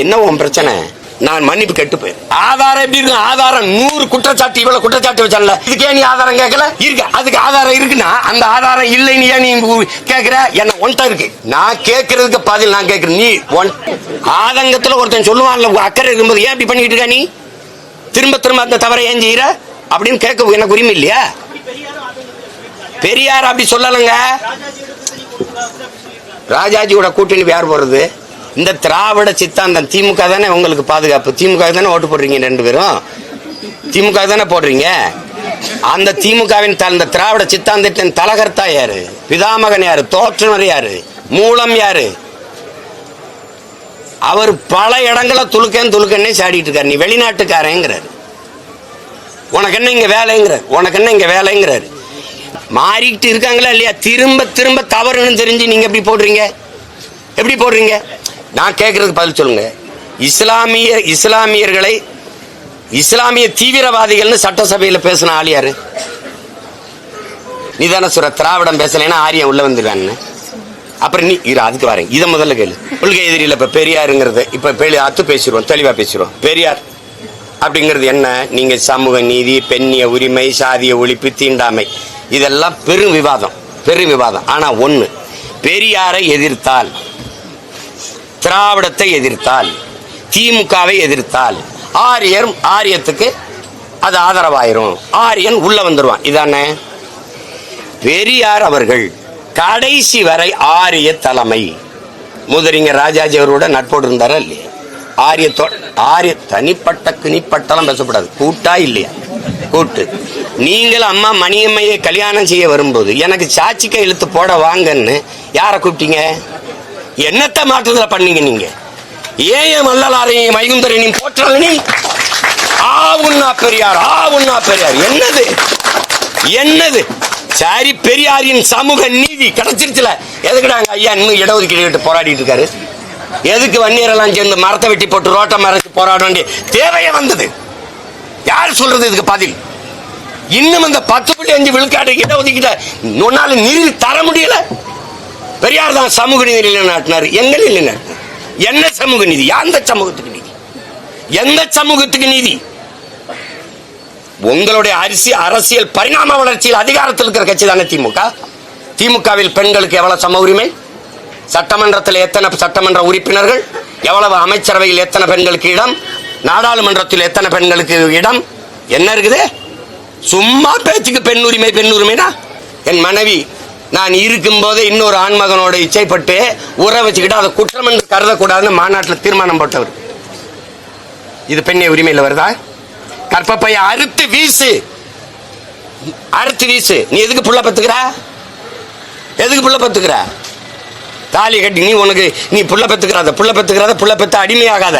என்ன உன் பிரச்சனை? நான் மன்னிப்பு கேட்டு போயிரு. ஆதாரம் எப்படி இருக்கு? ஆதாரம் 100 குற்றச்சாட்டு, இவ்வளவு குற்றச்சாட்டு வச்சால, இதுக்கே நீ ஆதாரம் கேட்கல? இருக்கு, அதுக்கு ஆதாரம் இருக்குன்னா அந்த ஆதாரம் இல்லைன்னு ஏன் நீ கேட்கிற? என்ன ஒன்ட்ட இருக்கு. நான் கேட்கறதுக்கு பதில் நான் கேட்கிறேன். நீ ஆதங்கத்துல ஒருத்தன் சொல்லுவான்ல, அக்கறை இருக்கும்போது ஏன் இப்படி பண்ணிட்டு இருக்க? நீ திரும்ப திரும்ப அந்த தவறை ஏன் செய்யற அப்படின்னு கேட்க எனக்கு உரிமை இல்லையா? பெரியார் அப்படி சொல்லலங்க. ராஜாஜியோட கூட்டணி யார் போறது? இந்த திராவிட சித்தாந்தம். திமுக தானே உங்களுக்கு பாதுகாப்பு. திமுக தானே ஓட்டு போடுறீங்க, 2 பேரும் திமுக தானே போடுறீங்க. அந்த திமுகவின் இந்த திராவிட சித்தாந்தத்தின் தலகர்த்தா யாரு? பிதாமகன் யாரு? தோற்றுனர் யாரு? மூலம் யாரு? அவர் பல இடங்களை துளுக்கன்னே சாடிட்டு இருக்காரு. நீ வெளிநாட்டுக்காரங்கிறாரு. உனக்கு என்ன இங்க வேலைங்கிற? உனக்கு என்ன இங்க வேலைங்கிறாரு. மாறிக்கிட்டு இருக்காங்களா இல்லையா? திரும்ப திரும்ப தவறுன்னு தெரிஞ்சு நீங்க எப்படி போடுறீங்க? எப்படி போடுறீங்க? நான் கேட்கறதுக்கு பதில் சொல்லுங்க. இஸ்லாமியர்களை இஸ்லாமிய தீவிரவாதிகள்னு சட்டசபையில் பேசின ஆள் யாரு? நீதான சொல்ற திராவிடம் பேசலைன்னா ஆரியம் உள்ள வந்துடுறான்னு. அப்புறம் நீ அதுக்கு வரேன். இதை முதல்ல கேளு. கொள்கை எதிரியில் இப்ப பெரியாருங்கிறது இப்ப அத்து பேசிடுவோம், தெளிவா பேசிடுவோம். பெரியார் அப்படிங்கிறது என்ன? நீங்க சமூக நீதி, பெண்ணிய உரிமை, சாதிய ஒழிப்பு, தீண்டாமை, இதெல்லாம் பெரும் விவாதம். ஆனா ஒண்ணு, பெரியாரை எதிர்த்தால், திராவிடத்தை எதிர்த்தால், திமுகவை எதிர்த்தால் ஆரியத்துக்கு அது ஆதரவாயிரும். ஆரியன் உள்ள வந்துருவான். இதானே பெரியார் அவர்கள் கடைசி வரை ஆரிய தலைமை. முதலிங்க ராஜாஜி அவரோட நட்போடு இருந்தாரா இல்லையா? ஆரிய தனிப்பட்டலாம் பேசக்கூடாது. கூட்டா இல்லையா? கூட்டு. நீங்கள் அம்மா மணியம்மையை கல்யாணம் செய்ய வரும்போது எனக்கு சாட்சிக்க இழுத்து போட வாங்கன்னு யாரை கூப்பிட்டீங்க? என்னத்த மாற்றத்துல பண்ணீங்க நீங்க? ஏன் மல்லலாரையும் மைகுந்தரையும் போற்றல? நீ ஆவுன்னா பெரியார். என்னது சரி, பெரியாரின் சமூக நீதி கிடைச்சிருச்சுல. எதுக்குடாங்க ஐயா இன்னும் இடஒதுக்கீடு போராடிட்டு இருக்காரு? எதுக்கு வன்னியரெல்லாம் சேர்ந்து மரத்தை வெட்டி போட்டு ரோட்டை மறைச்சு போராட வேண்டிய தேவையே வந்தது? யார் சொல்றது இதுக்கு பதில்? இன்னும் இந்த 10.5 விழுக்காடு இடஒதுக்கீட்டை உன்னால நிதி தர முடியல. பெரியார் தான் சமூக நீதி நிலைநாட்டினார். எங்க நிலைநாட்டினார்? என்ன சமூக நீதி? எந்த சமூகத்துக்கு நீதி? எந்த சமூகத்துக்கு நீதி? உங்களுடைய அரசியல் பரிணாம வளர்ச்சியில் அதிகாரத்தில் இருக்கிற கட்சி தானே திமுக. திமுகவில் பெண்களுக்கு எவ்வளவு சம உரிமை? சட்டமன்றத்தில் எத்தனை சட்டமன்ற உறுப்பினர்கள்? எவ்வளவு அமைச்சரவையில் எத்தனை பெண்களுக்கு இடம்? நாடாளுமன்றத்தில் எத்தனை பெண்களுக்கு இடம்? என்ன இருக்குது? சும்மா பேச்சுக்கு பெண் உரிமைனா என் மனைவி நான் இருக்கும் போதே இன்னொரு ஆண்மகனோட இச்சைப்பட்டு உற வச்சுக்கிட்டு அதை குற்றம் என்று கருதக்கூடாதுன்னு மாநாட்டில் தீர்மானம் போட்டவர். இது பெண்ணிய உரிமையில் வருதா? கற்பப்பைய அறுத்து வீசு. நீ எதுக்கு புள்ள பத்துக்கிற? தாலி கட்டி நீ புள்ள பெத்துக்கிறத அடிமையாகாத.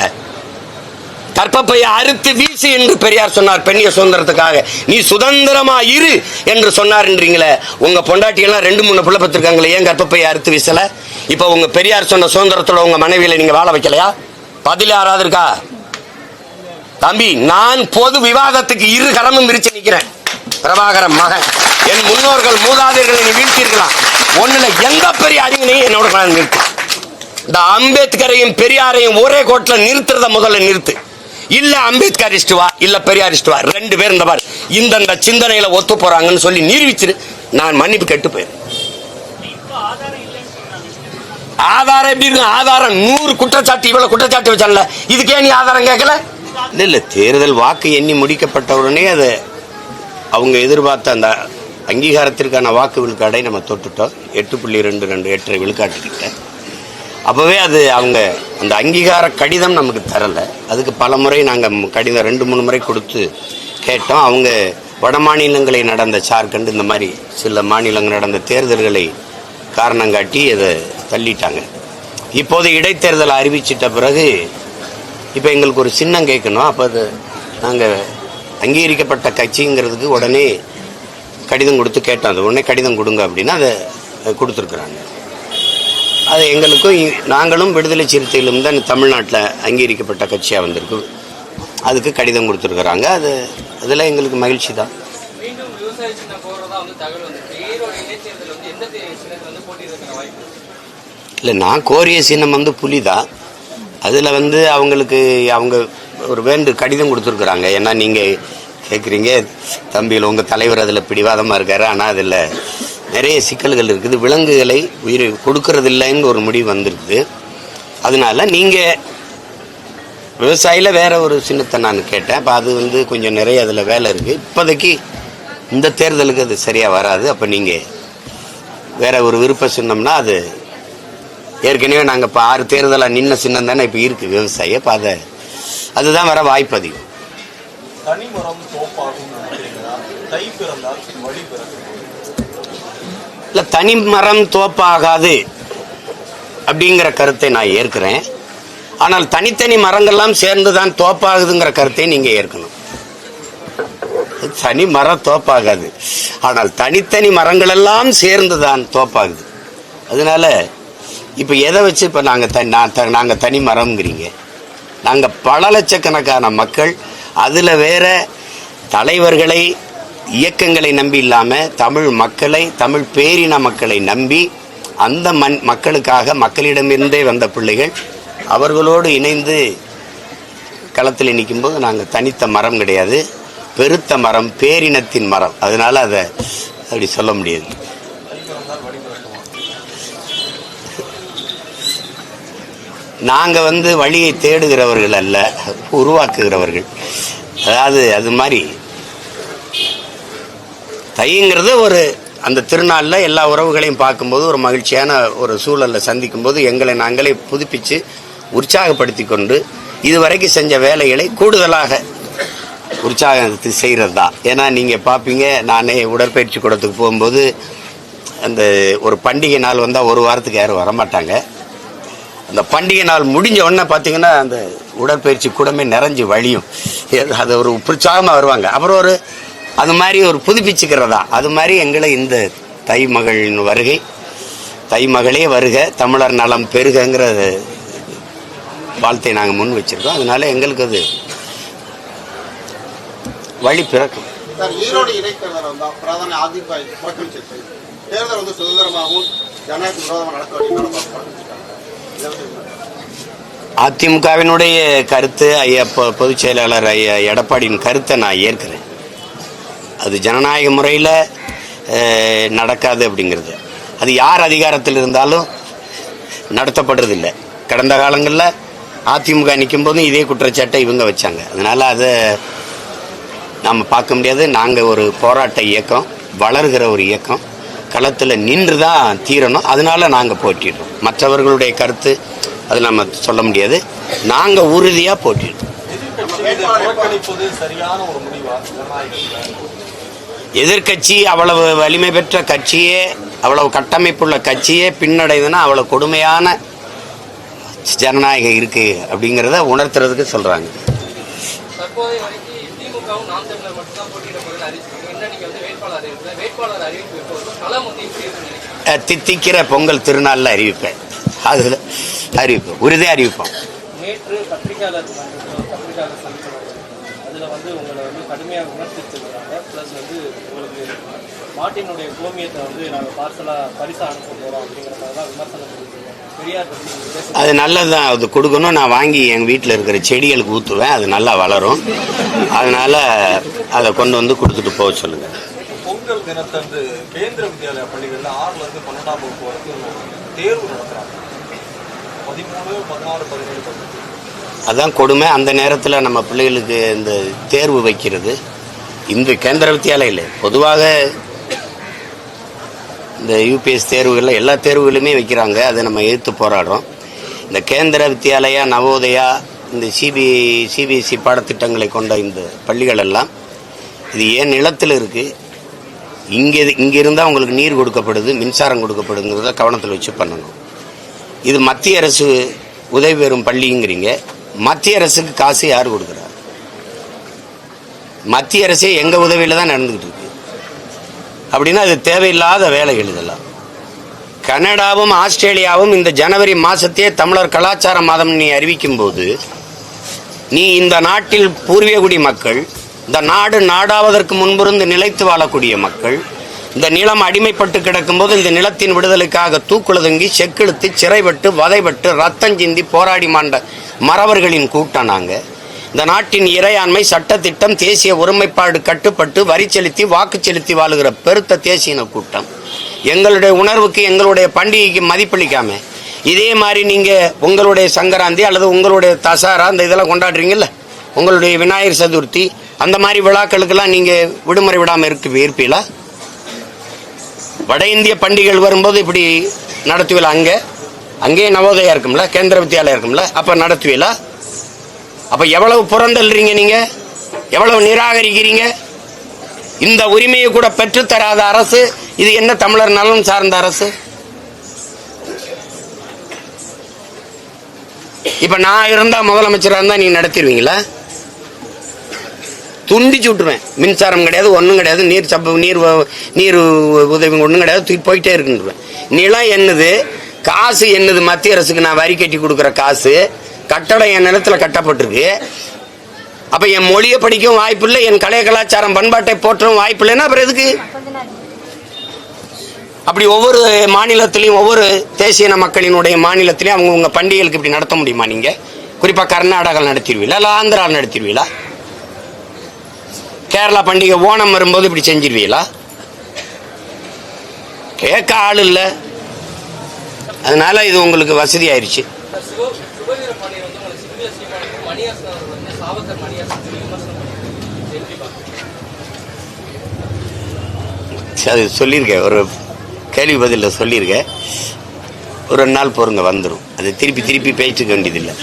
கற்பப்பைய அறுத்து வீசு என்று பெரியார் சொன்னார். பெண்ணிய சுதந்திரத்துக்காக நீ சுதந்திரமா இரு என்று சொன்னார்ன்றீங்களே. உங்க பொண்டாட்டியெல்லாம் 2-3 புள்ள பெற்றிருக்காங்களே, ஏன் கற்பப்பைய அறுத்து வீசல? இப்ப உங்க பெரியார் சொன்ன சுதந்திரத்தோட உங்க மனைவியில நீங்க வாழ வைக்கலையா? பதில் யாராவது இருக்கா? தம்பி, நான் பொது விவாதத்துக்கு 2 கரமும் விரிச்சு நிக்கிறேன். பிரபாகரன் மகன், என் முன்னோர்கள் மூதாதையர்களை நீ வீழ்த்திருக்கலாம். ஒண்ணுல எந்த பெரிய அறிஞனையும் என்னோட நிறுத்து. இந்த அம்பேத்கரையும் பெரியாரையும் ஒரே கோட்ல நிறுத்துறத முதல்ல நிறுத்து. இல்ல அம்பேத்கரிஸ்ட் வா, இல்ல பெரியாரிஸ்ட் வா, 2 பேர் இந்த பாரு இந்த சிந்தனையில ஒத்து போறாங்கன்னு சொல்லி நிரூபிச்சிரு. நான் மன்னிப்பு கேட்டு போயிரு. ஆதாரம் எப்படி இருக்கு? ஆதாரம் 100 குற்றச்சாட்டு, இவ்வளவு குற்றச்சாட்டு வச்சால, இதுக்கே நீ ஆதாரம் கேட்கல? இல்ல, தேர்தல் வாக்கு எண்ணி முடிக்கப்பட்ட உடனே அதை அவங்க எதிர்பார்த்த அந்த அங்கீகாரத்திற்கான வாக்கு விழுக்காடை நம்ம தொட்டுட்டோம். 8.22 8 விழுக்காட்டுக்கிட்ட. அப்பவே அது அவங்க அந்த அங்கீகார கடிதம் நமக்கு தரல. அதுக்கு பல முறை நாங்கள் கடிதம் 2-3 முறை கொடுத்து கேட்டோம். அவங்க வட மாநிலங்களை நடந்த ஜார்க்கண்ட், இந்த மாதிரி சில மாநிலங்கள் நடந்த தேர்தல்களை காரணம் காட்டி அதை தள்ளிட்டாங்க. இப்போது இடைத்தேர்தலை அறிவிச்சிட்ட பிறகு இப்போ எங்களுக்கு ஒரு சின்னம் கேட்கணும். அப்போ அது நாங்கள் அங்கீகரிக்கப்பட்ட கட்சிங்கிறதுக்கு உடனே கடிதம் கொடுத்து கேட்டோம். அது உடனே கடிதம் கொடுங்க அப்படின்னா அதை கொடுத்துருக்குறாங்க. அது எங்களுக்கும் நாங்களும் விடுதலை சிறுத்தைகளும் தான் தமிழ்நாட்டில் அங்கீகரிக்கப்பட்ட கட்சியாக வந்திருக்கு. அதுக்கு கடிதம் கொடுத்துருக்குறாங்க. அதில் எங்களுக்கு மகிழ்ச்சி தான். இல்லை, நான் கோரிய சின்னம் புலி தான். அதில் வந்து அவங்களுக்கு அவங்க ஒரு கடிதம் கொடுத்துருக்குறாங்க. ஏன்னா நீங்கள் கேட்குறீங்க தம்பியில் உங்கள் தலைவர் அதில் பிடிவாதமாக இருக்காரு, ஆனால் அதில் நிறைய சிக்கல்கள் இருக்குது, விலங்குகளை உயிர் கொடுக்கறதில்லைன்னு ஒரு முடிவு வந்திருக்குது. அதனால நீங்கள் விவசாயியில் வேற ஒரு சின்னத்தை நான் கேட்டேன். அப்போ அது வந்து கொஞ்சம் நிறைய அதில் வேலை இருக்குது. இப்போதைக்கு இந்த தேர்தலுக்கு அது சரியாக வராது. அப்போ நீங்கள் வேற ஒரு விருப்பம் சொன்னோம்னா அது ஏற்கனவே நாங்கள் இப்போ 6 தேர்தலாக நின்ன சின்னம் தானே இப்போ இருக்குது விவசாயி. அப்போ அதுதான் வர வாய்ப்பு அதிகம். இல்லை, தனி மரம் தோப்பாகாது அப்படிங்கிற கருத்தை நான் ஏற்கிறேன். ஆனால் தனித்தனி மரங்கள்லாம் சேர்ந்து தான் தோப்பாகுதுங்கிற கருத்தை நீங்கள் ஏற்கணும். தனி மரம் தோப்பாகாது, ஆனால் தனித்தனி மரங்கள் எல்லாம் சேர்ந்து தான் தோப்பாகுது. அதனால இப்போ எதை வச்சு இப்போ நாங்கள் தனி மரம்ங்கிறீங்க? நாங்கள் பல லட்சக்கணக்கான மக்கள், அதில் வேற தலைவர்களை இயக்கங்களை நம்பி இல்லாமல் தமிழ் மக்களை, தமிழ் பேரின மக்களை நம்பி அந்த மக்களுக்காக மக்களிடமிருந்தே வந்த பிள்ளைகள், அவர்களோடு இணைந்து களத்தில் நிற்கும்போது நாங்கள் தனித்த மரம் கிடையாது, பெருத்த மரம், பேரினத்தின் மரம். அதனால அதை அப்படி சொல்ல முடியாது. நாங்கள் வந்து வழியை தேடுகிறவர்கள் அல்ல, உருவாக்குகிறவர்கள். அதாவது அது மாதிரி தைங்கிறது ஒரு அந்த திருநாளில் எல்லா உறவுகளையும் பார்க்கும்போது ஒரு மகிழ்ச்சியான ஒரு சூழலில் சந்திக்கும் போது எங்களை நாங்களே புதுப்பித்து உற்சாகப்படுத்தி கொண்டு இதுவரைக்கும் செஞ்ச வேலைகளை கூடுதலாக உற்சாகத்தை செய்கிறது தான். ஏன்னா நீங்கள் பார்ப்பீங்க, நானே உடற்பயிற்சி கூடத்துக்கு போகும்போது அந்த ஒரு பண்டிகை நாள் வந்தால் ஒரு வாரத்துக்கு யாரும் வரமாட்டாங்க. அந்த பண்டிகை நாள் முடிஞ்ச உடனே பார்த்தீங்கன்னா அந்த உடற்பயிற்சி கூடமே நிறைஞ்சு வழியும். அது ஒரு உற்சாகமாக வருவாங்க. அப்புறம் அது மாதிரி ஒரு புதுப்பிச்சுக்கிறதா. அது மாதிரி எங்களை இந்த தை மகளின் வருகை, தை மகளே வருக, தமிழர் நலம் பெருகங்கிற வாழ்த்தை நாங்கள் முன் வச்சிருக்கோம். அதனால எங்களுக்கு அது வழி பிறக்கும். ஈரோடு இடைத்தேர்தல் வந்தால் பிரதான தேர்தல் சுதந்திரமாகவும் ஜனநாயக விரோதமாக நடத்த அதிமுகவினுடைய கருத்து, ஐயா பொதுச் செயலாளர் ஐயா எடப்பாடியின் கருத்தை நான் ஏற்கிறேன். அது ஜனநாயக முறையில் நடக்காது அப்படிங்கிறது. அது யார் அதிகாரத்தில் இருந்தாலும் நடத்தப்படுறதில்லை. கடந்த காலங்களில் அதிமுக நிற்கும் போதும் இதே குற்றச்சாட்டை இவங்க வச்சாங்க. அதனால் அதை நாம் பார்க்க முடியாது. நாங்கள் ஒரு போராட்ட இயக்கம், வளர்கிற ஒரு இயக்கம், களத்தில் நின்று தான் தீரணும். அதனால நாங்கள் போட்டிடுறோம். மற்றவர்களுடைய கருத்து அது நம்ம சொல்ல முடியாது. நாங்கள் உறுதியாக போட்டிடுறோம். எதிர்கட்சி அவ்வளவு வலிமை பெற்ற கட்சியே, அவ்வளவு கட்டமைப்புள்ள கட்சியே பின்னடைதுன்னா அவ்வளவு கொடுமையான ஜனநாயகம் இருக்கு அப்படிங்கிறத உணர்த்துறதுக்கு சொல்றாங்க. தித்திக்கிற பொங்கல் திருநாளில் அறிவிப்பேன். அது அறிவிப்போம், உறுதியாக அறிவிப்போம். நேற்று பத்திரிகையாளர் அதில் வந்து உங்களை வந்து கடுமையாக விமர்சிச்சிருக்கிறாங்க. ப்ளஸ் வந்து உங்களுக்கு மாட்டினுடைய கோமியத்தை வந்து நாங்கள் பார்சலாக பரிசாக அனுப்ப போகிறோம் அப்படிங்கிற மாதிரி தான் விமர்சனம் பண்ணியிருக்கோம். பெரியார் பற்றி அது நல்லது தான், அது கொடுக்கணும். நான் வாங்கி எங்கள் வீட்டில் இருக்கிற செடிகளுக்கு ஊற்றுவேன், அது நல்லா வளரும். அதனால அதை கொண்டு வந்து கொடுத்துட்டு போக சொல்லுங்கள். பொங்கல் தினத்தன்று கேந்திர வித்யாலயா பள்ளிகளில் 6லேருந்து 12ஆம் வகுப்பு வரைக்கும் தேர்வு நடத்துகிறாங்க. 13, 14, 17 அதான் கொடுமை. அந்த நேரத்தில் நம்ம பிள்ளைகளுக்கு இந்த தேர்வு வைக்கிறது, இந்த கேந்திர வித்தியாலயில் பொதுவாக இந்த யூபிஎஸ் தேர்வுகளில் எல்லா தேர்வுகளுமே வைக்கிறாங்க. அதை நம்ம எதிர்த்து போராடுறோம். இந்த கேந்திர வித்தியாலயா, நவோதயா, இந்த சிபிஎஸ்சி பாடத்திட்டங்களை கொண்ட இந்த பள்ளிகள் எல்லாம் இது ஏன் நிலத்தில் இருக்குது, இங்கே இருந்தால் உங்களுக்கு நீர் கொடுக்கப்படுது, மின்சாரம் கொடுக்கப்படுங்கிறத கவனத்தில் வச்சு பண்ணணும். இது மத்திய அரசு உதவி பெறும் பள்ளிங்கிறீங்க. மத்திய அரசுக்கு காசு யார் கொடுக்குறாரு? மத்திய அரசே எங்கள் உதவியில் தான் நடந்துக்கிட்டு இருக்கு. அப்படின்னா அது தேவையில்லாத வேலைகள் இதெல்லாம். கனடாவும் ஆஸ்திரேலியாவும் இந்த ஜனவரி மாதத்தையே தமிழர் கலாச்சார மாதம் நீ அறிவிக்கும் போது, நீ இந்த நாட்டில் பூர்வீகுடி மக்கள், இந்த நாடு நாடாவதற்கு முன்பிருந்து நிலைத்து வாழக்கூடிய மக்கள், இந்த நிலம் அடிமைப்பட்டு கிடக்கும்போது இந்த நிலத்தின் விடுதலைக்காக தூக்குழுதுங்கி செக்கெழுத்து சிறைப்பட்டு வதைப்பட்டு ரத்தம் சிந்தி போராடி மாண்ட மறவர்களின் கூட்டம் நாங்க. இந்த நாட்டின் இறையாண்மை, சட்டத்திட்டம், தேசிய ஒருமைப்பாடு கட்டுப்பட்டு வரி செலுத்தி வாக்கு செலுத்தி வாழுகிற பெருத்த தேசிய கூட்டம். எங்களுடைய உணர்வுக்கு, எங்களுடைய பண்டிகைக்கு மதிப்பளிக்காம இதே மாதிரி நீங்க உங்களுடைய சங்கராந்தி அல்லது உங்களுடைய தசாரா அந்த இதெல்லாம் கொண்டாடுறீங்கல்ல, உங்களுடைய விநாயகர் சதுர்த்தி அந்த மாதிரி விழாக்களுக்கெல்லாம் நீங்க விடுமுறை விடாம இருப்பீங்களா? வட இந்திய பண்டிகைகள் வரும்போது இப்படி நடத்துவீங்களா? அங்கே நவோதயா இருக்கும்ல, கேந்திர வித்யாலயா இருக்கும்ல, அப்ப நடத்துவீங்களா? அப்ப எவ்வளவு புறந்தல்றீங்க நீங்க, எவ்வளவு நிராகரிக்கிறீங்க? இந்த உரிமையை கூட பெற்றுத்தராத அரசு இது என்ன தமிழர் நலன் சார்ந்த அரசு? இப்ப நான் இருந்தா, முதலமைச்சரா இருந்தா நீ நடத்திடுவீங்களா? துண்டிச்சு விட்டுருவேன். மின்சாரம் கிடையாது, ஒன்றும் கிடையாது, நீர் உதவி ஒன்றும் கிடையாது, தூக்கி போயிட்டே இருக்குன்னுவேன். நிலம் என்னது, காசு என்னது, மத்திய அரசுக்கு நான் வரி கட்டி கொடுக்குற காசு, கட்டடம் என் நிலத்துல கட்டப்பட்டிருக்கு. அப்ப என் மொழியை படிக்கவும் வாய்ப்பு இல்லை, என் கலைய கலாச்சாரம் பண்பாட்டை போற்றவும் வாய்ப்பு இல்லைன்னா அப்புறம் எதுக்கு? அப்படி ஒவ்வொரு மாநிலத்திலையும், ஒவ்வொரு தேசிய மக்களினுடைய மாநிலத்திலையும் அவங்க பண்டிகைகளுக்கு இப்படி நடத்த முடியுமா? நீங்க குறிப்பா கர்நாடகா நடத்திடுவீங்களா, இல்லை ஆந்திரா நடத்திடுவீங்களா? கேரளா பண்டிகை ஓணம் வரும்போது இப்படி செஞ்சிருவீங்களா? கேட்க ஆள் இல்லை. அதனால இது உங்களுக்கு வசதி ஆயிடுச்சு. அது சொல்லியிருக்கேன், ஒரு கேள்வி பதில் சொல்லியிருக்கேன். ஒரு 2 நாள் பொறுங்க, வந்துடும். அது திருப்பி திருப்பி பேச்சுக்க வேண்டியதில்லை.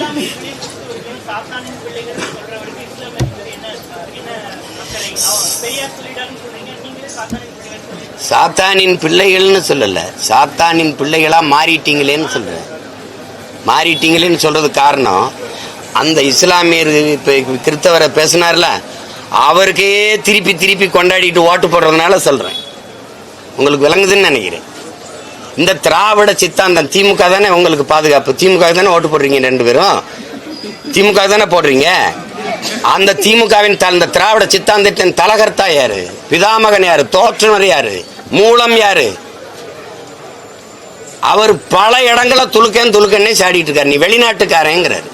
சாத்தானின் பிள்ளைகள்னு சொல்லல, சாத்தானின் பிள்ளைகளா மாறிட்டீங்களேன்னு சொல்றேன். மாறிட்டீங்களேன்னு சொல்றது காரணம், அந்த இஸ்லாமியர் இப்ப கிறிஸ்தவரை பேசினார்ல, அவருக்கே திருப்பி திருப்பி கொண்டாடிட்டு ஓட்டு போடுறதுனால சொல்றேன். உங்களுக்கு விளங்குதுன்னு நினைக்கிறேன். இந்த திராவிட சித்தாந்தம், திமுக தானே உங்களுக்கு பாதுகாப்பு, திமுக தானே ஓட்டு போடுறீங்க, 2 பேரும் திமுக தானே போடுறீங்க. அந்த திமுகவின் இந்த திராவிட சித்தாந்தத்தின் தலகர்த்தா யாரு, பிதாமகன் யாரு, தோற்றுனர் யாரு, மூலம் யாரு? அவர் பல இடங்களை துளுக்கன்னே சாடிட்டு இருக்காரு. நீ வெளிநாட்டுக்காரங்கிறாரு,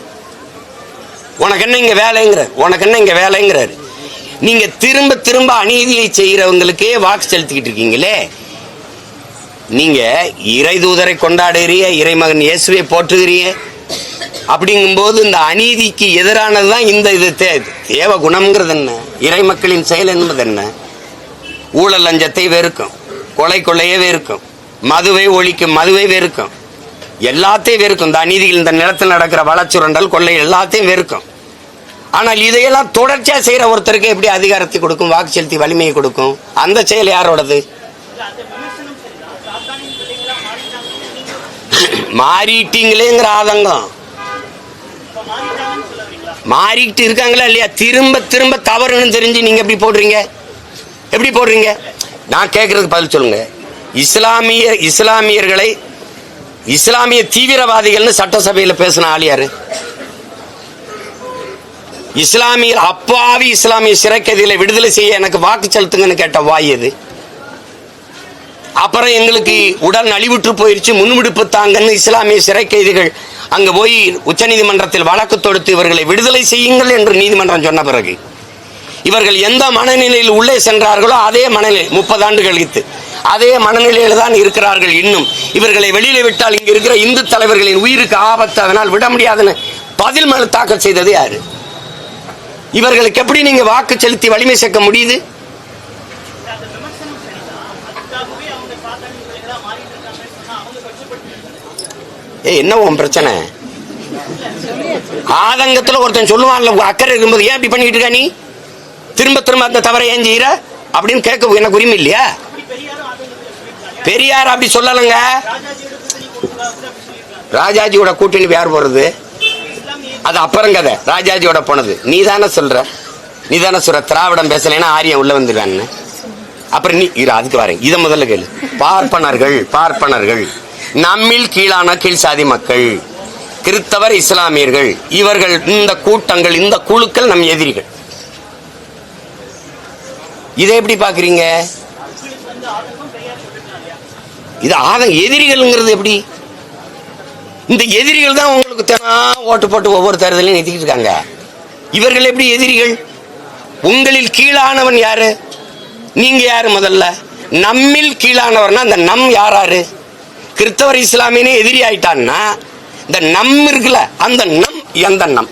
உனக்கு என்ன இங்க வேலைங்கிறார், உனக்கு என்ன இங்க வேலைங்கிறாரு. நீங்க திரும்ப திரும்ப அநீதியை செய்யறவங்களுக்கே வாக்கு செலுத்திக்கிட்டு இருக்கீங்களே. நீங்க இறை தூதரை கொண்டாடுறீங்க, இறைமகன் இயேசுவை போற்றுகிறீங்க. அப்படிங்கும்போது இந்த அநீதிக்கு எதிரானதுதான் இந்த இது தேவ குணம்ங்கிறது என்ன, இறை மக்களின் செயல் என்பது என்ன? ஊழல் லஞ்சத்தை வெறுக்கும், கொள்ளையே வெறுக்கும், மதுவை ஒழிக்கும், மதுவை வெறுக்கும், எல்லாத்தையும் வெறுக்கும். இந்த அநீதிகள், இந்த நிலத்தில் நடக்கிற வளச்சுரண்டல், கொள்ளை எல்லாத்தையும் வெறுக்கும். ஆனால் இதையெல்லாம் தொடர்ச்சியா செய்யற ஒருத்தருக்கு எப்படி அதிகாரத்தை கொடுக்கும், வாக்கு செலுத்தி வலிமையை கொடுக்கும்? அந்த செயல் யாரோடது? மாறிட்டீங்களேங்கிற ஆதங்கம். மாறிட்டு இருக்காங்களா இல்லையா? திரும்ப திரும்ப தவறுன்னு தெரிஞ்சு நீங்க எப்படி போடுறீங்க, எப்படி போடுறீங்க? நான் கேட்கறதுக்கு பதில் சொல்லுங்க. இஸ்லாமியர்களை இஸ்லாமிய தீவிரவாதிகள்னு சட்டசபையில் பேசின ஆள் யாரு? இஸ்லாமியர் அப்பாவி இஸ்லாமிய சிறை கைதிகளை விடுதலை செய்ய எனக்கு வாக்கு செலுத்துங்கன்னு கேட்ட வாய் எது? அப்புறம் எங்களுக்கு உடல் நலிவுற்று போயிருச்சு, முன்விடுப்பு தாங்கன்னு இஸ்லாமிய சிறை கைதிகள் அங்க போய் உச்ச நீதிமன்றத்தில் வழக்கு தொடுத்து இவர்களை விடுதலை செய்யுங்கள் என்று நீதிமன்றம் சொன்ன பிறகு இவர்கள் எந்த மனநிலையில் உள்ளே சென்றார்களோ அதே மனநிலை 30 ஆண்டுகள் கழித்து அதே மனநிலையில் தான் இருக்கிறார்கள். இன்னும் இவர்களை வெளியில விட்டால் இங்க இருக்கிற இந்து தலைவர்களின் உயிருக்கு ஆபத்து, அதனால் விட முடியாதுன்னு பதில் மனு தாக்கல் செய்தது யாரு? இவர்களுக்கு எப்படி நீங்க வாக்கு செலுத்தி வலிமை சேர்க்க முடியுது? என்ன உன் பிரச்சனை? ஆதங்கத்துல ஒருத்தன் சொல்லுவான்ல, அக்கறை இருக்கும்போது ஏன் இப்படி பண்ணிட்டு இருக்கா நீ, திரும்ப திரும்ப அந்த தவறை ஏன் செய்யற அப்படின்னு கேட்க எனக்கு உரிமை இல்லையா? பெரியார் அப்படி சொல்லலங்க. ராஜாஜியோட கூட்டணி யார் போறது? அது அப்புறம் கதை. ராஜாஜியோட போனது நீ தானே சொல்ற, நீ தானே சொல்ற திராவிடம் பேசலைன்னா ஆரியம் உள்ள வந்துடுவான்னு. அப்புறம் நீ அதுக்கு வரேன். இதை முதல்ல கேளு. பார்ப்பனர்கள் நம்மில் கீழான கீழ் சாதி மக்கள், கிறிஸ்தவர், இஸ்லாமியர்கள், இவர்கள் இந்த கூட்டங்கள், இந்த குழுக்கள் நம் எதிரிகள். இதை எப்படி பாக்குறீங்க? இது எதிரிகள்ங்கிறது எப்படி? இந்த எதிரிகள் தான் உங்களுக்கு அவங்களுக்கு ஓட்டு போட்டு ஒவ்வொரு தேர்தலையும் நிறுத்திக்கிட்டு இருக்காங்க. இவர்கள் எப்படி எதிரிகள்? உங்களில் கீழானவன் யாரு? நீங்க யாரு? முதல்ல நம்மில் கீழானவர்னா அந்த நம் யாராரு? கிறிஸ்தவர் இஸ்லாமியனே எதிரி ஆயிட்டான்னா இந்த நம் இருக்குல்ல, அந்த நம் எந்த நம்?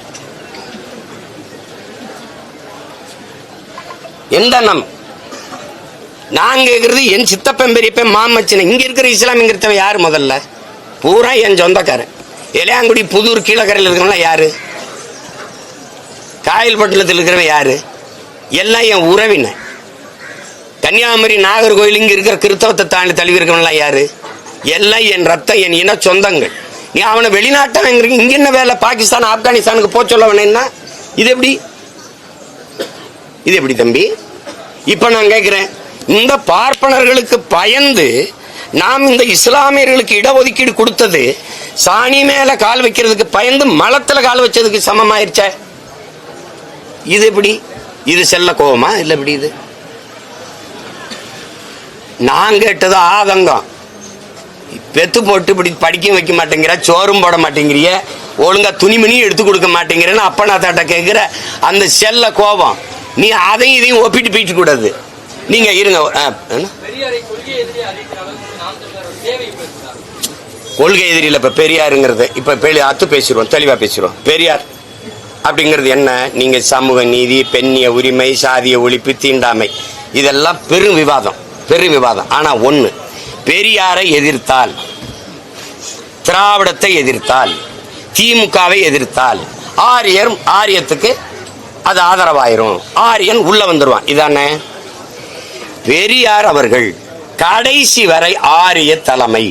எந்த நம்? நான் கேட்கறது என் சித்தப்பன் பெரியப்பன் மாமச்சனை. இங்க இருக்கிற இஸ்லாமியங்கிறவன் யாரு? முதல்ல பூரா என் சொந்தக்காரன். இளையாங்குடி புதூர் கீழக்கரையில் இருக்கிறவங்க யாரு? காயல்பட்டினத்தில் இருக்கிறவன் யாரு? எல்லாம் என் உறவினர். கன்னியாகுமரி நாகர்கோவில் இங்க இருக்கிற கிறிஸ்தவத்தை தாண்டி தழுவி இருக்கிறவங்களாம் யாரு? எல்லாம் என் ரத்தம், என் இன சொந்தங்கள். நீ அவனை வெளிநாட்டவன் இங்க என்ன வேலை? பாகிஸ்தான் ஆப்கானிஸ்தானுக்கு போக சொல்ல வேணா? இது எப்படி? இது எப்படி தம்பி? இப்ப நான் கேட்கிறேன், இந்த பார்ப்பனர்களுக்கு பயந்து நாம் இந்த இஸ்லாமியர்களுக்கு இடஒதுக்கீடு கொடுத்தது சாணி மேல கால் வைக்கிறதுக்கு பயந்து மலத்துல கால் வச்சதுக்கு சமமாயிருச்ச. இது எப்படி? இது செல்ல கோபமா இல்ல? எப்படி இது? நான் கேட்டது ஆதங்கம். பெத்து போட்டு இப்படி படிக்க வைக்க மாட்டேங்கிற, சோறும் போட மாட்டேங்கிறிய, ஒழுங்கா துணிமணியும் எடுத்து கொடுக்க மாட்டேங்கிறேன்னு அப்பனா தாட்ட கேட்கிற அந்த செல்ல கோபம். நீ அதையும் இதையும் ஒப்பிட்டு போயிட்டு கூடாது. நீங்க இருங்க. கொள்கை எதிரியில் இப்ப பெரியாருங்கிறது இப்ப அத்து பேசிடுவோம், தெளிவா பேசிடுவோம். பெரியார் அப்படிங்கிறது என்ன? நீங்க சமூக நீதி, பெண்ணிய உரிமை, சாதிய ஒழிப்பு, தீண்டாமை, இதெல்லாம் பெரும் விவாதம், பெரும் விவாதம். ஆனா ஒண்ணு, பெரியாரை எதிர்த்தால், திராவிடத்தை எதிர்த்தால், திமுகவை எதிர்த்தால் ஆரியத்துக்கு அது ஆதரவாயிரும், ஆரியன் உள்ள வந்துருவான். இதானே? பெரியார் அவர்கள் கடைசி வரை ஆரிய தலைமை.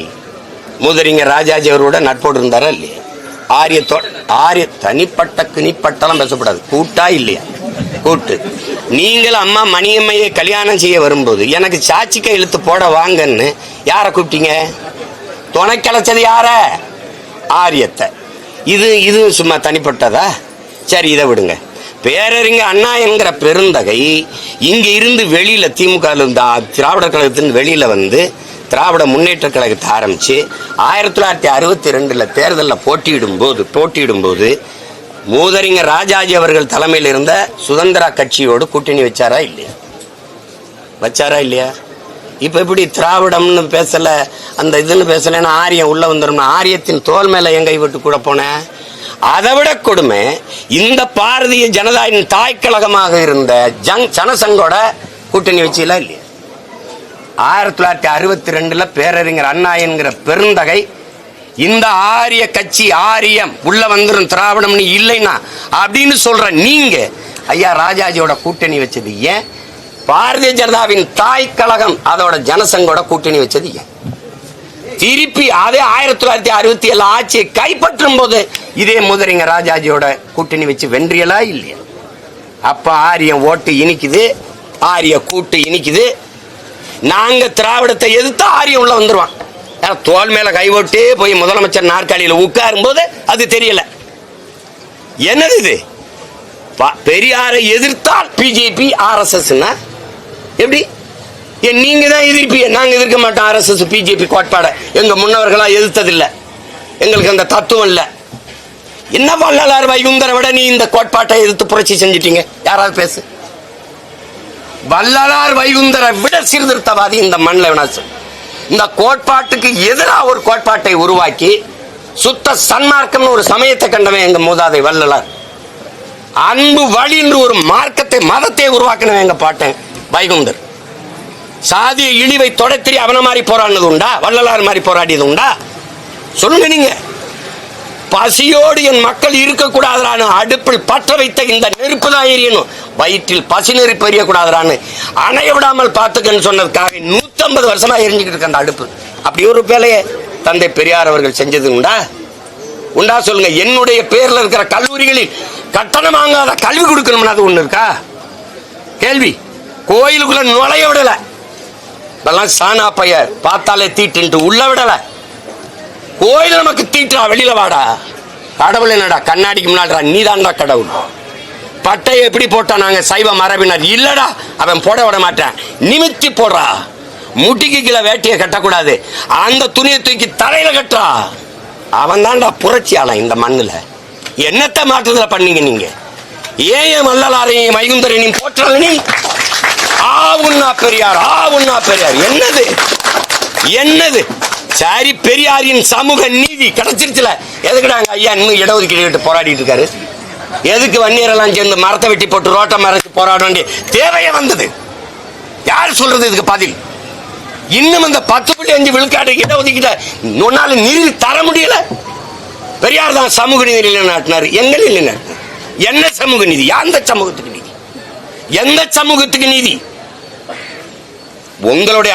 முதறிஞர் ராஜாஜி அவரோட நட்போடு இருந்தாரா இல்லையா? ஆரிய தனிப்பட்ட கிணிப்பட்டெல்லாம் பேசப்படாது. கூட்டா இல்லையா? கூட்டு. நீங்கள் அம்மா மணியம்மையை கல்யாணம் செய்ய வரும்போது எனக்கு சாட்சி கையெழுத்து போட வாங்கன்னு யார கூப்பிட்டீங்க? துணைக்கலைச்சது யார? ஆரியத்தை. இது சும்மா தனிப்பட்டதா? சரி, இதை விடுங்க. பேரறிஞர் அண்ணா என்கிற பெருந்தகை இங்க இருந்து வெளியில திமுக திராவிடர் கழகத்தின் வெளியில வந்து திராவிட முன்னேற்ற கழகத்தை ஆரம்பிச்சு 1962 தேர்தலில் போட்டியிடும் போது மூதறிஞர் ராஜாஜி அவர்கள் தலைமையில் இருந்த சுதந்திர கட்சியோடு கூட்டணி வச்சாரா இல்லையா? வச்சாரா இல்லையா? இப்ப எப்படி திராவிடம்னு பேசல, அந்த இதுன்னு பேசலன்னா ஆரியம் உள்ள வந்துடும். ஆரியத்தின் தோல் மேல எங்கை விட்டு கூட போன. அதை விட கொடுமை, இந்த பாரதிய ஜனதாவின் தாய் கழகமாக இருந்த ஜனசங்கோட கூட்டணி வச்சீங்களா இல்லையா? 1962 பேரறிஞர் அண்ணா என்கிற பெருந்தகை இந்த ஆரிய கட்சி, ஆரியம் உள்ள வந்துடும் திராவிடம்னு இல்லைன்னா அப்படின்னு சொல்ற நீங்க ஐயா ராஜாஜியோட கூட்டணி வச்சது ஏன்? பாரதிய ஜனதாவின் தாய் கழகம் அதோட ஜனசங்கோட கூட்டணி வச்சது ஏன்? திருப்பி அதே 1967 ஆட்சியை கைப்பற்றும் போது இதே முதறிஞர் ராஜாஜியோட கூட்டணி வச்சு வென்றியலா இல்லையா? அப்ப ஆரியம் ஓட்டு இனிக்குது, ஆரிய கூட்டு இனிக்குது. நாங்க திராவிடத்தை எதிர்த்து ஆரியம் உள்ள வந்துருவான். தோல் மேல கை ஓட்டே போய் முதலமைச்சர் நாற்காலியில உட்காரும் போது அது தெரியல. என்னது இது? பெரியாரை எதிர்த்தால் பிஜேபி, RSS எப்படி? நீங்க தான் எதிர்ப்பீங்க, நாங்க எதிர்க்க மாட்டோம். RSS பிஜேபி கோட்பாட எங்க முன்னவர்களா எதிர்த்ததில்லை, எங்களுக்கு அந்த தத்துவம் இல்லை. என்ன வள்ளலார் வைகுந்தரை விட நீ இந்த கோட்பாட்டை எதிர்த்து புரட்சி செஞ்சிட்டீங்க? யாராவது பேசு. வள்ளலார் வைகுந்தரை விட சீர்திருத்தவாதி இந்த மண்ணில். இந்த கோட்பாட்டுக்கு எதிராக ஒரு கோட்பாட்டை உருவாக்கி சுத்த சன்மார்க்கம் ஒரு சமயத்தை கண்டவன் எங்க மூதாதை வள்ளலார். அன்பு வழி என்று ஒரு மார்க்கத்தை, மதத்தை உருவாக்கினவன் எங்க பாட்டன் வைகுந்தர். சாதிய இழிவை தொடர்த்தி அவன மாதிரி போராடினது உண்டா? வள்ளலார் மாதிரி போராடியது உண்டா? சொல்லுங்க நீங்க. பசியோடு என் மக்கள் இருக்கக்கூடாதான்னு அடுப்பில் பற்ற வைத்த இந்த நெருப்பு தான் எரியணும், வயிற்றில் பசி நெருப்பு எரியக்கூடாதான்னு அணைய விடாமல் பார்த்துக்கன்னு சொன்னதுக்காக 150 வருஷமா எரிஞ்சுக்கிட்டு இருக்க அந்த அடுப்பு. அப்படி ஒரு வேலையை தந்தை பெரியார் அவர்கள் செஞ்சது உண்டா? உண்டா சொல்லுங்க. என்னுடைய பேர்ல இருக்கிற கல்லூரிகளில் கட்டணம் வாங்காத கல்வி கொடுக்கணும்னு அது ஒண்ணு இருக்கா? கேள்வி. கோயிலுக்குள்ள நுழைய விடல, இதெல்லாம் சாணா பையர் பார்த்தாலே தீட்டு உள்ள விடல. கோயில் நமக்கு தீட்டா, வெளியில வாடா. கடவுள் என்னடா கண்ணாடிக்கு முன்னாடிடா, நீதான்டா கடவுள். பட்டையை எப்படி போட்டா நாங்க சைவ மரபினர் இல்லடா, அவன் போட விட மாட்டேன், நிமித்தி போடுறா. முட்டிக்கு கீழே வேட்டியை கட்டக்கூடாது, அந்த துணியை தூக்கி தலையில கட்டுறா. அவன் தான்டா புரட்சியாளன் இந்த மண்ணுல. என்னத்த மாற்றத்துல பண்ணீங்க நீங்க? ஏன் வள்ளலாரையும் மைகுந்தரனையும் போற்றல நீ? ஆவுன்னா பெரியார், ஆவுன்னா பெரியார். என்னது என்னது? சரி, பெரியாரின் சமூக நீதி கிடைச்சிருச்சுல. எதுக்குடாங்க ஐயா இன்னும் இடஒதுக்கீடு கேட்டு போராடிட்டு இருக்காரு? எதுக்கு வன்னியரெல்லாம் சேர்ந்து மரத்தை வெட்டி போட்டு ரோட்டை மறைச்சு போராட வேண்டிய தேவையே வந்தது? யார் சொல்றது இதுக்கு பதில்? இன்னும் இந்த 10.5 விழுக்காடு இடஒதுக்கீட்டை உன்னால நிதி தர முடியல. பெரியார் தான் சமூக நீதி நிலைநாட்டினார். எங்க நிலைநாட்டினார்? என்ன சமூக நீதி? எந்த சமூகத்துக்கு நீதி? எந்த சமூகத்துக்கு நீதி? உங்களுடைய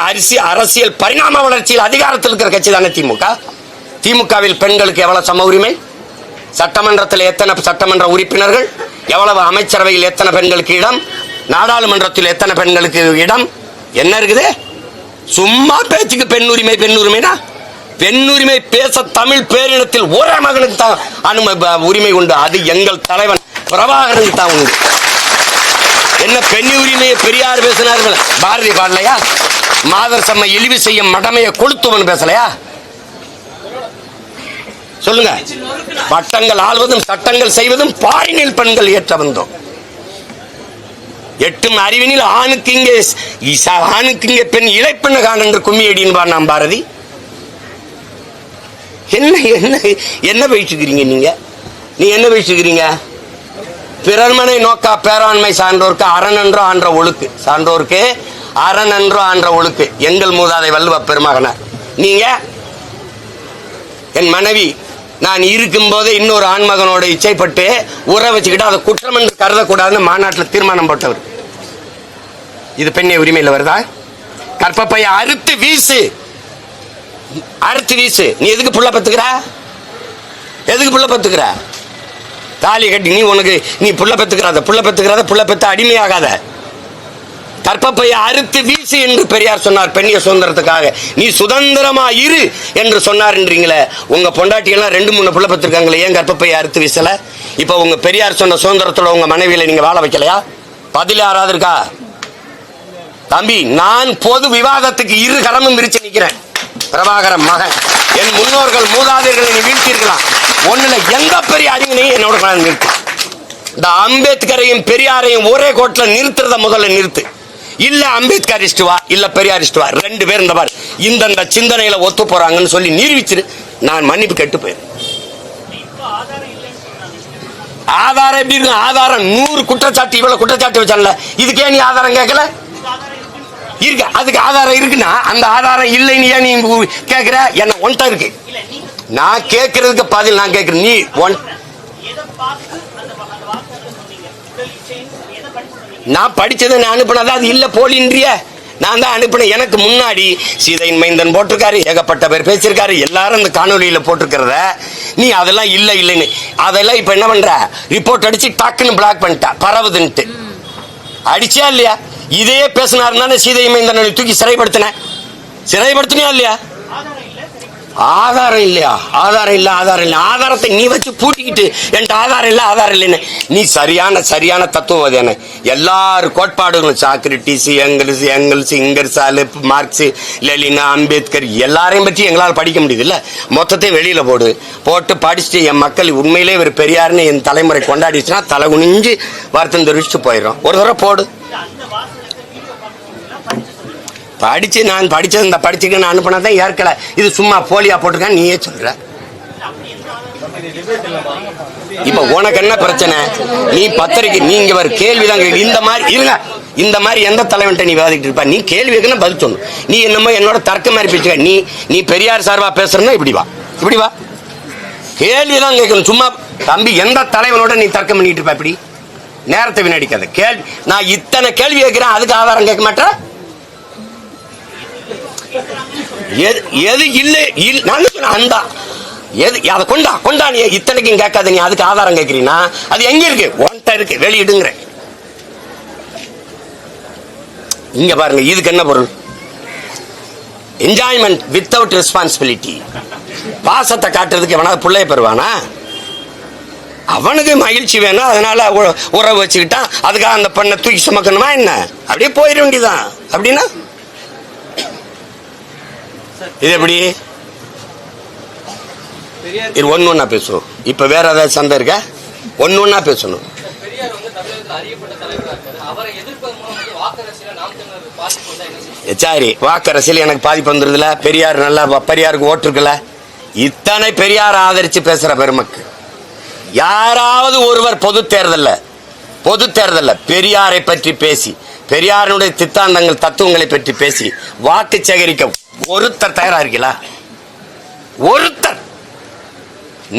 அரசியல் பரிணாம வளர்ச்சியில் அதிகாரத்தில் இருக்கிற கட்சி தானே திமுக. திமுகவில் பெண்களுக்கு எவ்வளவு சம உரிமை? சட்டமன்றத்தில் எத்தனை சட்டமன்ற உறுப்பினர்கள்? எவ்வளவு அமைச்சரவையில் எத்தனை பெண்களுக்கு இடம்? நாடாளுமன்றத்தில் எத்தனை பெண்களுக்கு இடம்? என்ன இருக்குது? சும்மா பேச்சுக்கு பெண் உரிமை, பெண் உரிமைனா பெண் உரிமை பேச தமிழ் பேரினத்தில் ஒரே மகனுக்கு தான் உரிமை உண்டு. அது எங்கள் தலைவன் பிரபாகரனுக்கு தான் உண்டு. என்ன பெண் உரிமையை பெரியார் பேசினார்கள்? பாரதி பாடலையா? மாதர் செம்மை இழிவு செய்யும் மடமையை கொளுத்துவன் பேசலையா? சொல்லுங்க. பட்டங்கள் ஆள்வதும் சட்டங்கள் செய்வதும் பாரினில் பெண்கள் ஏற்ற வந்தோம். எட்டும் அறிவினில் ஆணுக்கு இங்கே பெண் இழைப்பெண்ண கான் என்று கும்மி அடின்பார் நாம் பாரதி. என்ன என்ன என்ன பேசிக்கிறீங்க நீங்க? நீ என்ன பேசிக்கிறீங்க? பிறர்மனை நோக்கா பேராண்மை சான்றோருக்கு அரணன்றோ ஆன்ற ஒழுக்கு. சான்றோருக்கு அரணன்றோ ஆன்ற ஒழுக்கு. எங்கள் மூதாதை வள்ளுவ பெருமகனார். நீங்க என் மனைவி நான் இருக்கும் போது இன்னொரு ஆண்மகனோட இச்சைப்பட்டு உற வச்சுக்கிட்டு அதை குற்றம் என்று கருதக்கூடாதுன்னு மாநாட்டில் தீர்மானம் போட்டவர். இது பெண்ணை உரிமையில் வருதா? கற்பப்பைய அறுத்து வீசு, அறுத்து வீசு. நீ எதுக்கு புள்ள பத்துக்கிற? எதுக்கு புள்ள பத்துக்கிற? தாலி கட்டி நீ புள்ள பத்துக்கிறாத, புள்ள பத்துக்கிறாத, புள்ள பத்து அடிமையாகாத. கற்பப்பைய அறுத்து வீசு என்று பெரியார் சொன்னார் பெண்ணிய சுதந்திரத்துக்காக. நீ சுதந்திரமா இரு என்று சொன்னார்ன்றீங்களே. உங்க பொண்டாட்டியெல்லாம் 2-3 புள்ள பத்திருக்காங்களே, ஏன் கற்பப்பைய அறுத்து வீசல? இப்ப உங்க பெரியார் சொன்ன சுதந்திரத்தோட உங்க மனைவியில நீங்க வாழ வைக்கலையா? பதில் யாராவது இருக்கா? தம்பி, நான் பொது விவாதத்துக்கு 2 கரமும் விரிச்சு நிக்கிறேன். பிரபாகரன் மகன், என் முன்னோர்கள் மூதாதையர்களை நீ வீழ்த்திருக்கலாம். ஒண்ணுல எந்த பெரிய அறிஞனையும் என்னோட நிறுத்து. இந்த அம்பேத்கரையும் பெரியாரையும் ஒரே கோட்டில் நிறுத்துறத முதல்ல நிறுத்து. இல்ல அம்பேத்கரிஸ்ட் வா, இல்ல பெரியாரிஸ்ட் வா. 2 பேர் இந்த பாரு இந்த சிந்தனையில ஒத்து போறாங்கன்னு சொல்லி நிரூபிச்சிரு. நான் மன்னிப்பு கேட்டு போயிரு. ஆதாரம் எப்படி இருக்கு? ஆதாரம் 100 குற்றச்சாட்டு, இவ்வளவு குற்றச்சாட்டு வச்சால. இதுக்கே நீ ஆதாரம் கேட்கல? இருக்கு, அதுக்கு ஆதாரம் இருக்குன்னா அந்த ஆதாரம் இல்லைன்னு ஏன் நீ கேட்கிற? என்ன ஒன்ட்ட இருக்கு. நான் கேட்கறதுக்கு பதில் நான் கேட்கிறேன். நீ நான் படிச்சதை நான் அனுப்பினதா? அது இல்ல போலின்றிய. நான் தான் அனுப்பினேன். எனக்கு முன்னாடி சீதையின் மைந்தன் போட்டிருக்காரு, ஏகப்பட்ட பேர் பேசியிருக்காரு, எல்லாரும் இந்த காணொலியில போட்டிருக்கிறத நீ அதெல்லாம் இல்ல இல்லைன்னு அதெல்லாம் இப்ப என்ன பண்ற? ரிப்போர்ட் அடிச்சு டக்குன்னு பிளாக் பண்ணிட்டா, பரவுதுன்ட்டு. அடிச்சியா இல்லையா? இதே பேசினாருன்னா சீதை மைந்தனை தூக்கி சிறைப்படுத்தினா இல்லையா? ஆதாரம் இல்லையா? ஆதாரம் இல்ல, ஆதாரம் இல்ல. ஆதாரத்தை நீ வச்சு பூட்டிக்கிட்டு என்கிட்ட ஆதாரம் இல்ல, ஆதாரம் இல்லைன்னு நீ சரியான தத்துவம் தானே. எல்லாரும் கோட்பாடுகளும் சாக்ரட்டிஸ், எங்கல்ஸ், இங்கர்சாலு, மார்க்ஸ், லெனினா, அம்பேத்கர் எல்லாரையும் பற்றி எங்களால் படிக்க முடியுது இல்ல. மொத்தத்தை வெளியில போட்டு படிச்சுட்டு என் மக்கள் உண்மையிலே ஒரு பெரியார்னு என் தலைமுறை கொண்டாடிச்சுன்னா தலை குனிஞ்சு வருத்தம் தெரிவிச்சுட்டு போயிடும். ஒரு தடவை போடு. படிச்சு நான் படிச்சது இந்த படிச்சுக்க நான் அனுப்பினதான் ஏற்கல. இது சும்மா போலியா போட்டிருக்கான்னு நீயே சொல்ற. இப்ப உனக்கு என்ன பிரச்சனை? நீ பத்திரிக்கை நீங்க ஒரு கேள்விதான் இந்த மாதிரி இருங்க. இந்த மாதிரி எந்த தலைவன்ட்ட நீ விவாதிக்கிட்டு இருப்ப? நீ கேள்விக்குன்னு பதில் சொல்லணும். நீ என்னமோ என்னோட தர்க்க மாதிரி பேசுக. நீ பெரியார் சார்பா பேசுறன்னா இப்படி வா கேள்விதான் கேட்கணும். சும்மா தம்பி, எந்த தலைவனோட நீ தர்க்கம் பண்ணிட்டு இருப்ப? இப்படி நேரத்தை வீணடிக்காத. கேள்வி நான் இத்தனை கேள்வி கேட்கிறேன், அதுக்கு ஆதாரம் கேட்க மாட்டேன். எது இல்லை அந்த எது அதை கொண்டா நீ இத்தனைக்கும் கேட்காத. நீ அதுக்கு ஆதாரம் கேட்கிறீங்கன்னா அது எங்க இருக்கு? ஒன்ட்ட இருக்கு, வெளியிடுங்கிற. இங்க பாருங்க, இதுக்கு என்ன பொருள்? Enjoyment without responsibility. பாசத்தை காட்டுறதுக்கு எவனாவது பிள்ளைய பெறுவானா? அவனுக்கு மகிழ்ச்சி வேணும், அதனால உறவு வச்சுக்கிட்டான். அதுக்காக அந்த பெண்ணை தூக்கி சுமக்கணுமா என்ன? அப்படியே போயிட வேண்டியதான். அப்படின்னா இது எப்படி? இது ஒண்ணா பேசுவோம். இப்ப வேற ஏதாவது சந்தை இருக்கா? ஒண்ணா பேசணும். பெரியார் வந்து தமிழகத்தில் அறியப்பட்ட தலைவராக இருக்காரு. அவரை எதிர்ப்பது மூலம் வந்து வாக்கரசியல நாம் தமிழர் பாதிப்பு வந்தா என்ன செய்யும்? சரி, வாக்கரசியல் எனக்கு பாதிப்பு வந்துருதுல. பெரியார் நல்லா பெரியாருக்கு ஓட்டு இருக்குல்ல. இத்தனை பெரியார் ஆதரிச்சு பேசுற பெருமக்கு யாராவது ஒருவர் பொது தேர்தல்ல பெரியாரை பற்றி பேசி, பெரியாருடைய சித்தாந்தங்கள் தத்துவங்களை பற்றி பேசி வாக்கு சேகரிக்க ஒருத்தர் தயாரா இருக்கீங்களா? ஒருத்தர்.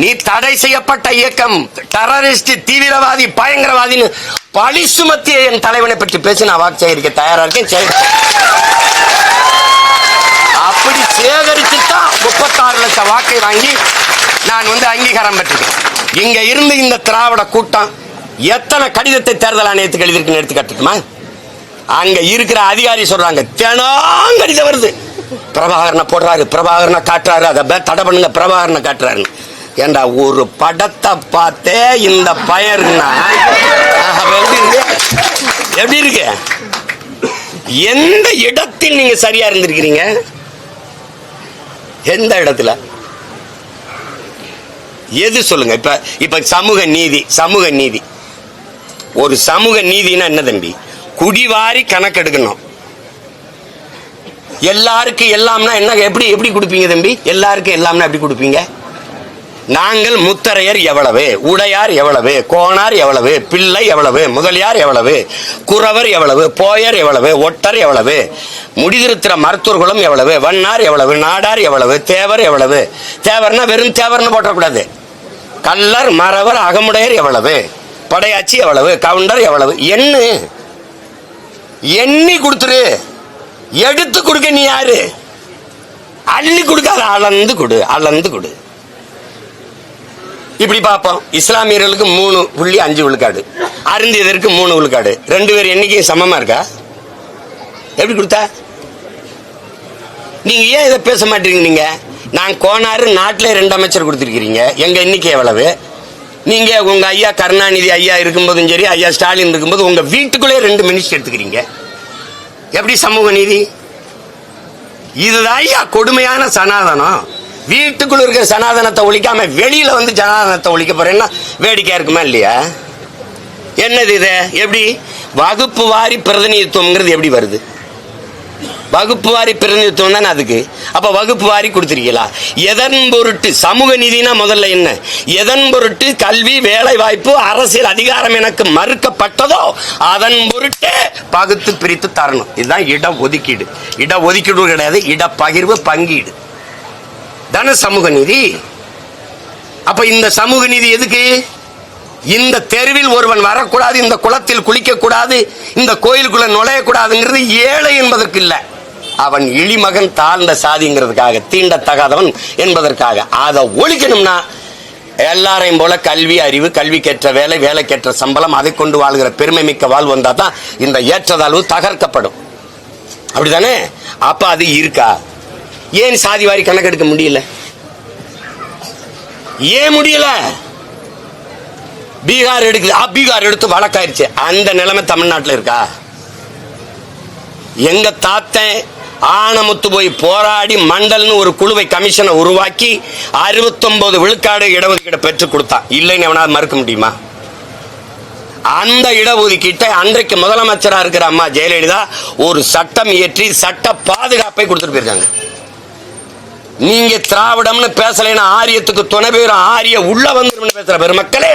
நீ தடை செய்யப்பட்ட இயக்கம், டெரரிஸ்ட், தீவிரவாதி, பயங்கரவாதின்னு பழி சுமத்திய என் தலைவனை பற்றி பேசி நான் வாக்கு சேகரிக்க தயாரா இருக்கேன். அப்படி சேகரிச்சுதான் 36 லட்சம் வாக்கை வாங்கி நான் அங்கீகாரம் பெற்றிருக்கேன். இங்க இருந்து இந்த திராவிட கூட்டம் எத்தனை கடிதத்தை தேர்தல் ஆணையத்துக்கு எழுதிருக்குன்னு எடுத்துக்காட்டுமா? அங்க இருக்கிற அதிகாரி சொல்றாங்க, தினம் கடிதம் வருது, பிரபாகரனை போடுறாரு, பிரபாகரனை காட்டுறாரு, அதை தடை பண்ணுங்க, பிரபாகரனை காட்டுறாருன்னு. ஏண்டா ஒரு படத்தை பார்த்தே இந்த பயர்னா எப்படி இருக்கு? எந்த இடத்தில் நீங்க சரியா இருந்திருக்கிறீங்க? எந்த இடத்துல? எது சொல்லுங்க. இப்ப சமூக நீதி ஒரு சமூக நீதினா என்ன தம்பி? குடிவாரி கணக்கெடுக்கணும். எல்லாருக்கும் எல்லாம்னா என்ன? எப்படி கொடுப்பீங்க தம்பி? எல்லாருக்கும் எல்லாம்னா எப்படி கொடுப்பீங்க? நாங்கள் முத்தரையர் எவ்வளவு, உடையார் எவ்வளவு, கோணார் எவ்வளவு, பிள்ளை எவ்வளவு, முதலியார் எவ்வளவு, குறவர் எவ்வளவு, போயர் எவ்வளவு, ஒட்டர் எவ்வளவு, முடிதிருத்திர மருத்துவர்களும் எவ்வளவு, வண்ணார் எவ்வளவு, நாடார் எவ்வளவு, தேவர் எவ்வளவு. தேவர்னா வெறும் தேவர்னு போட்டக்கூடாது. கல்லர், மறவர், அகமுடையர் எவ்வளவு, படையாச்சி எவ்வளவு, கவுண்டர் எவ்வளவு, எண்ணி கொடுத்துரு. எடுத்து கொடுக்க நீ யாரு? அள்ளி கொடுக்காத, அளந்து கொடு. இப்படி பார்ப்போம். இஸ்லாமியர்களுக்கு 3.5 விழுக்காடு, அருந்தியதற்கு 3 விழுக்காடு. 2 பேர் எண்ணிக்கையும் சமமா இருக்கா? எப்படி கொடுத்தா? நீங்க ஏன் இதை பேச மாட்டீங்க? நீங்க நான் கோனாறு நாட்டிலே 2 அமைச்சர் கொடுத்திருக்கிறீங்க. எங்க எண்ணிக்கை எவ்வளவு? நீங்க உங்க ஐயா கருணாநிதி ஐயா இருக்கும்போதும் சரி, ஐயா ஸ்டாலின் இருக்கும்போது உங்க வீட்டுக்குள்ளே 2 மினிஸ்டர் எடுத்துக்கிறீங்க. எப்படி சமூக நீதி? இதுதான் ஐயா கொடுமையான சனாதனம். வீட்டுக்குள்ள இருக்கிற சனாதனத்தை ஒழிக்காம வெளியில ஜனாதனத்தை ஒழிக்க போறேன்னா வேடிக்கையா இருக்குமா இல்லையா? என்னது இது? எப்படி வகுப்பு வாரி பிரதிநிதித்துவம்ங்கிறது எப்படி வருது? வகுப்பு வாரி பிரதிநிதித்துவம் தானே அதுக்கு. அப்ப வகுப்பு வாரி கொடுத்திருக்கீங்களா? எதன் பொருட்டு சமூக நீதினா முதல்ல என்ன? எதன் பொருட்டு கல்வி, வேலை வாய்ப்பு, அரசியல் அதிகாரம் எனக்கு மறுக்கப்பட்டதோ அதன் பொருட்டே பகுத்து பிரித்து தரணும். இதுதான் இட ஒதுக்கீடு. இட ஒதுக்கீடு கிடையாது, இட பகிர்வு, பங்கீடு தானே சமூக நீதி. அப்ப இந்த சமூக நீதி எதுக்கு? இந்த தெருவில் ஒருவன் வரக்கூடாது, இந்த குளத்தில் குளிக்க கூடாது, இந்த கோயிலுக்குள்ள நுழையக்கூடாதுங்கிறது ஏழை என்பதற்கு இல்ல, அவன் இழிமகன், தாழ்ந்த சாதிங்கிறதுக்காக, தீண்டத்தகாதவன் என்பதற்காக. அதை ஒழிக்கணும்னா எல்லாரையும் போல கல்வி, அறிவு, கல்விக்கேற்ற வேலை, வேலைக்கேற்ற சம்பளம், அதை கொண்டு வாழ்கிற பெருமை மிக்க வாழ்வு வந்தா தான் இந்த ஏற்றதாழ்வு தகர்க்கப்படும். அப்படித்தானே? அப்ப அது இருக்கா? ஏன் சாதி வாரி கணக்கெடுக்க முடியல? ஏன் முடியல? பீகார் எடுக்குது, பீகார் எடுத்து வழக்காயிருச்சு. அந்த நிலைமை தமிழ்நாட்டில் இருக்கா? எங்க தாத்தன் ஆனமுத்து போய் போராடி மண்டல்னு ஒரு குழுவை, கமிஷனை உருவாக்கி 69 விழுக்காடு இடஒதுக்கீடு பெற்றுக் கொடுத்தான். இல்லைன்னு எவனாவது மறுக்க முடியுமா? அந்த இடஒதுக்கீட்டை அன்றைக்கு முதலமைச்சரா இருக்கிற அம்மா ஜெயலலிதா ஒரு சட்டம் இயற்றி சட்ட பாதுகாப்பை கொடுத்துட்டு போயிருக்காங்க. நீங்க திராவிடம்னு பேசலைன்னா ஆரியத்துக்கு துணை பெறும், ஆரிய உள்ள வந்து பேசுற பெருமக்களே,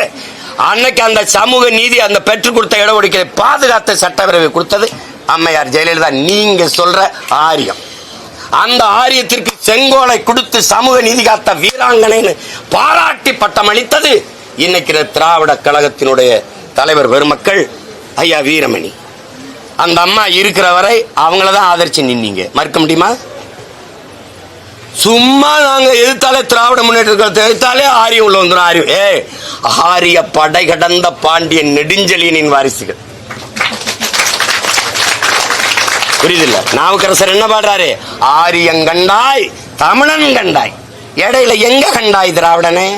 அன்னைக்கு அந்த சமூக நீதி, அந்த பெற்றுக் கொடுத்த இடஒதுக்கீட்டை பாதுகாத்த சட்டப்பேரவை கொடுத்தது அம்மையார் ஜெயலலிதா. நீங்க சொல்ற ஆரியம், அந்த ஆரியத்திற்கு செங்கோலை கொடுத்து சமூக நீதி காத்த வீராங்கனைன்னு பாராட்டி பட்டம் அளித்தது இன்னைக்கு திராவிட கழகத்தினுடைய தலைவர் பெருமக்கள் ஐயா வீரமணி. அந்த அம்மா இருக்கிற வரை அவங்களதான் ஆதரிச்சு நின்னீங்க. மறுக்க முடியுமா? சும்மா நாங்க எதிர்த்தாலே திராவிட முன்னேற்ற கழகத்தை எதிர்த்தாலே ஆரியம் உள்ள வந்துடும். ஆரிய படை கடந்த பாண்டிய நெடுஞ்செழியனின் வாரிசுகள். புரியுதில்ல? நாவுக்கரசர் என்ன பாடுறாரு? ஆரியம் கண்டாய், தமிழன் கண்டாய், இடையில எங்க கண்டாய் திராவிடனே?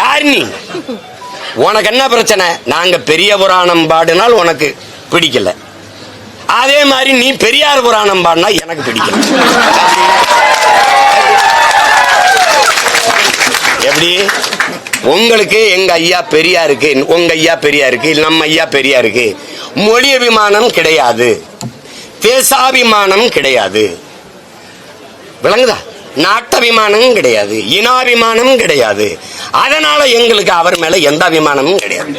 யார் நீ? உனக்கு என்ன பிரச்சனை? நாங்க பெரிய புராணம் பாடினால் உனக்கு பிடிக்கல, அதே மாதிரி நீ பெரியார் புராணம் பாடினா எனக்கு பிடிக்கல. எப்படி உங்களுக்கு எங்க ஐயா பெரியாருக்கு, உங்க ஐயா பெரியாருக்கு, நம்ம ஐயா பெரியாருக்கு மொழி அபிமானம் கிடையாது, தேசாபிமானம் கிடையாது, விளங்குதா? நாட்டபிமானம் கிடையாது, இனாபிமானம் கிடையாது. அதனால எங்களுக்கு அவர் மேல எந்த அபிமானமும் கிடையாது.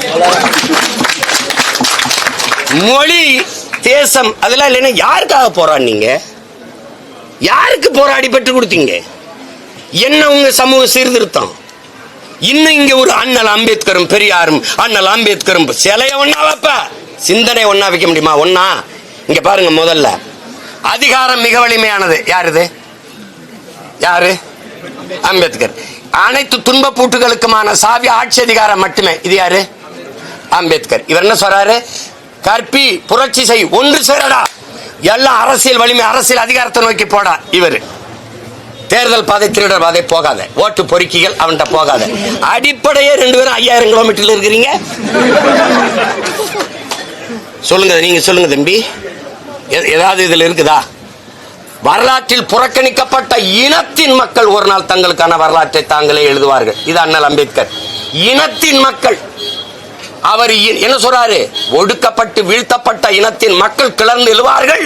மொழி தேசம் அதெல்லாம் இல்லைன்னா யாருக்காக போராடினீங்க? யாருக்கு போராடி பெற்று கொடுத்தீங்க? என்ன உங்க சமூக சீர்திருத்தம்? இன்னும் இங்க ஒரு அண்ணல் அம்பேத்கரும் பெரியாரும் அண்ணல் அம்பேத்கரும் சிலைய ஒன்னா வைப்ப, சிந்தனை ஒன்னா வைக்க முடியுமா? ஒன்னா இங்க பாருங்க, முதல்ல அதிகாரம் மிக வலிமையானது யாருது? யாரு? அம்பேத்கர். அனைத்து துன்ப பூட்டுகளுக்குமான சாவி ஆட்சி அதிகாரம் மட்டுமே. இது யாரு? அம்பேத்கர். இவர் என்ன சொல்றாரு? கற்பி, புரட்சி செய், ஒன்று சேரடா, எல்லாம் அரசியல் வலிமை, அரசியல் அதிகாரத்தை நோக்கி போடா. இவர் தேர்தல் பாதை, திருடர் பாதை போகாத, ஓட்டு பொறுக்கிகள் அவன்கிட்ட போகாத. அடிப்படையே 2 பேரும் 5000 கிலோமீட்டர்ல இருக்கிறீங்க. சொல்லுங்க, நீங்க சொல்லுங்க தம்பி, ஏதாவது இதுல இருக்குதா? வரலாற்றில் புறக்கணிக்கப்பட்ட இனத்தின் மக்கள் ஒரு நாள் தங்களுக்கான வரலாற்றை தாங்களே எழுதுவார்கள். இது அண்ணல் அம்பேத்கர். இனத்தின் மக்கள். அவர் என்ன சொல்றாரு? ஒடுக்கப்பட்டு வீழ்த்தப்பட்ட இனத்தின் மக்கள் கிளர்ந்து எழுவார்கள்,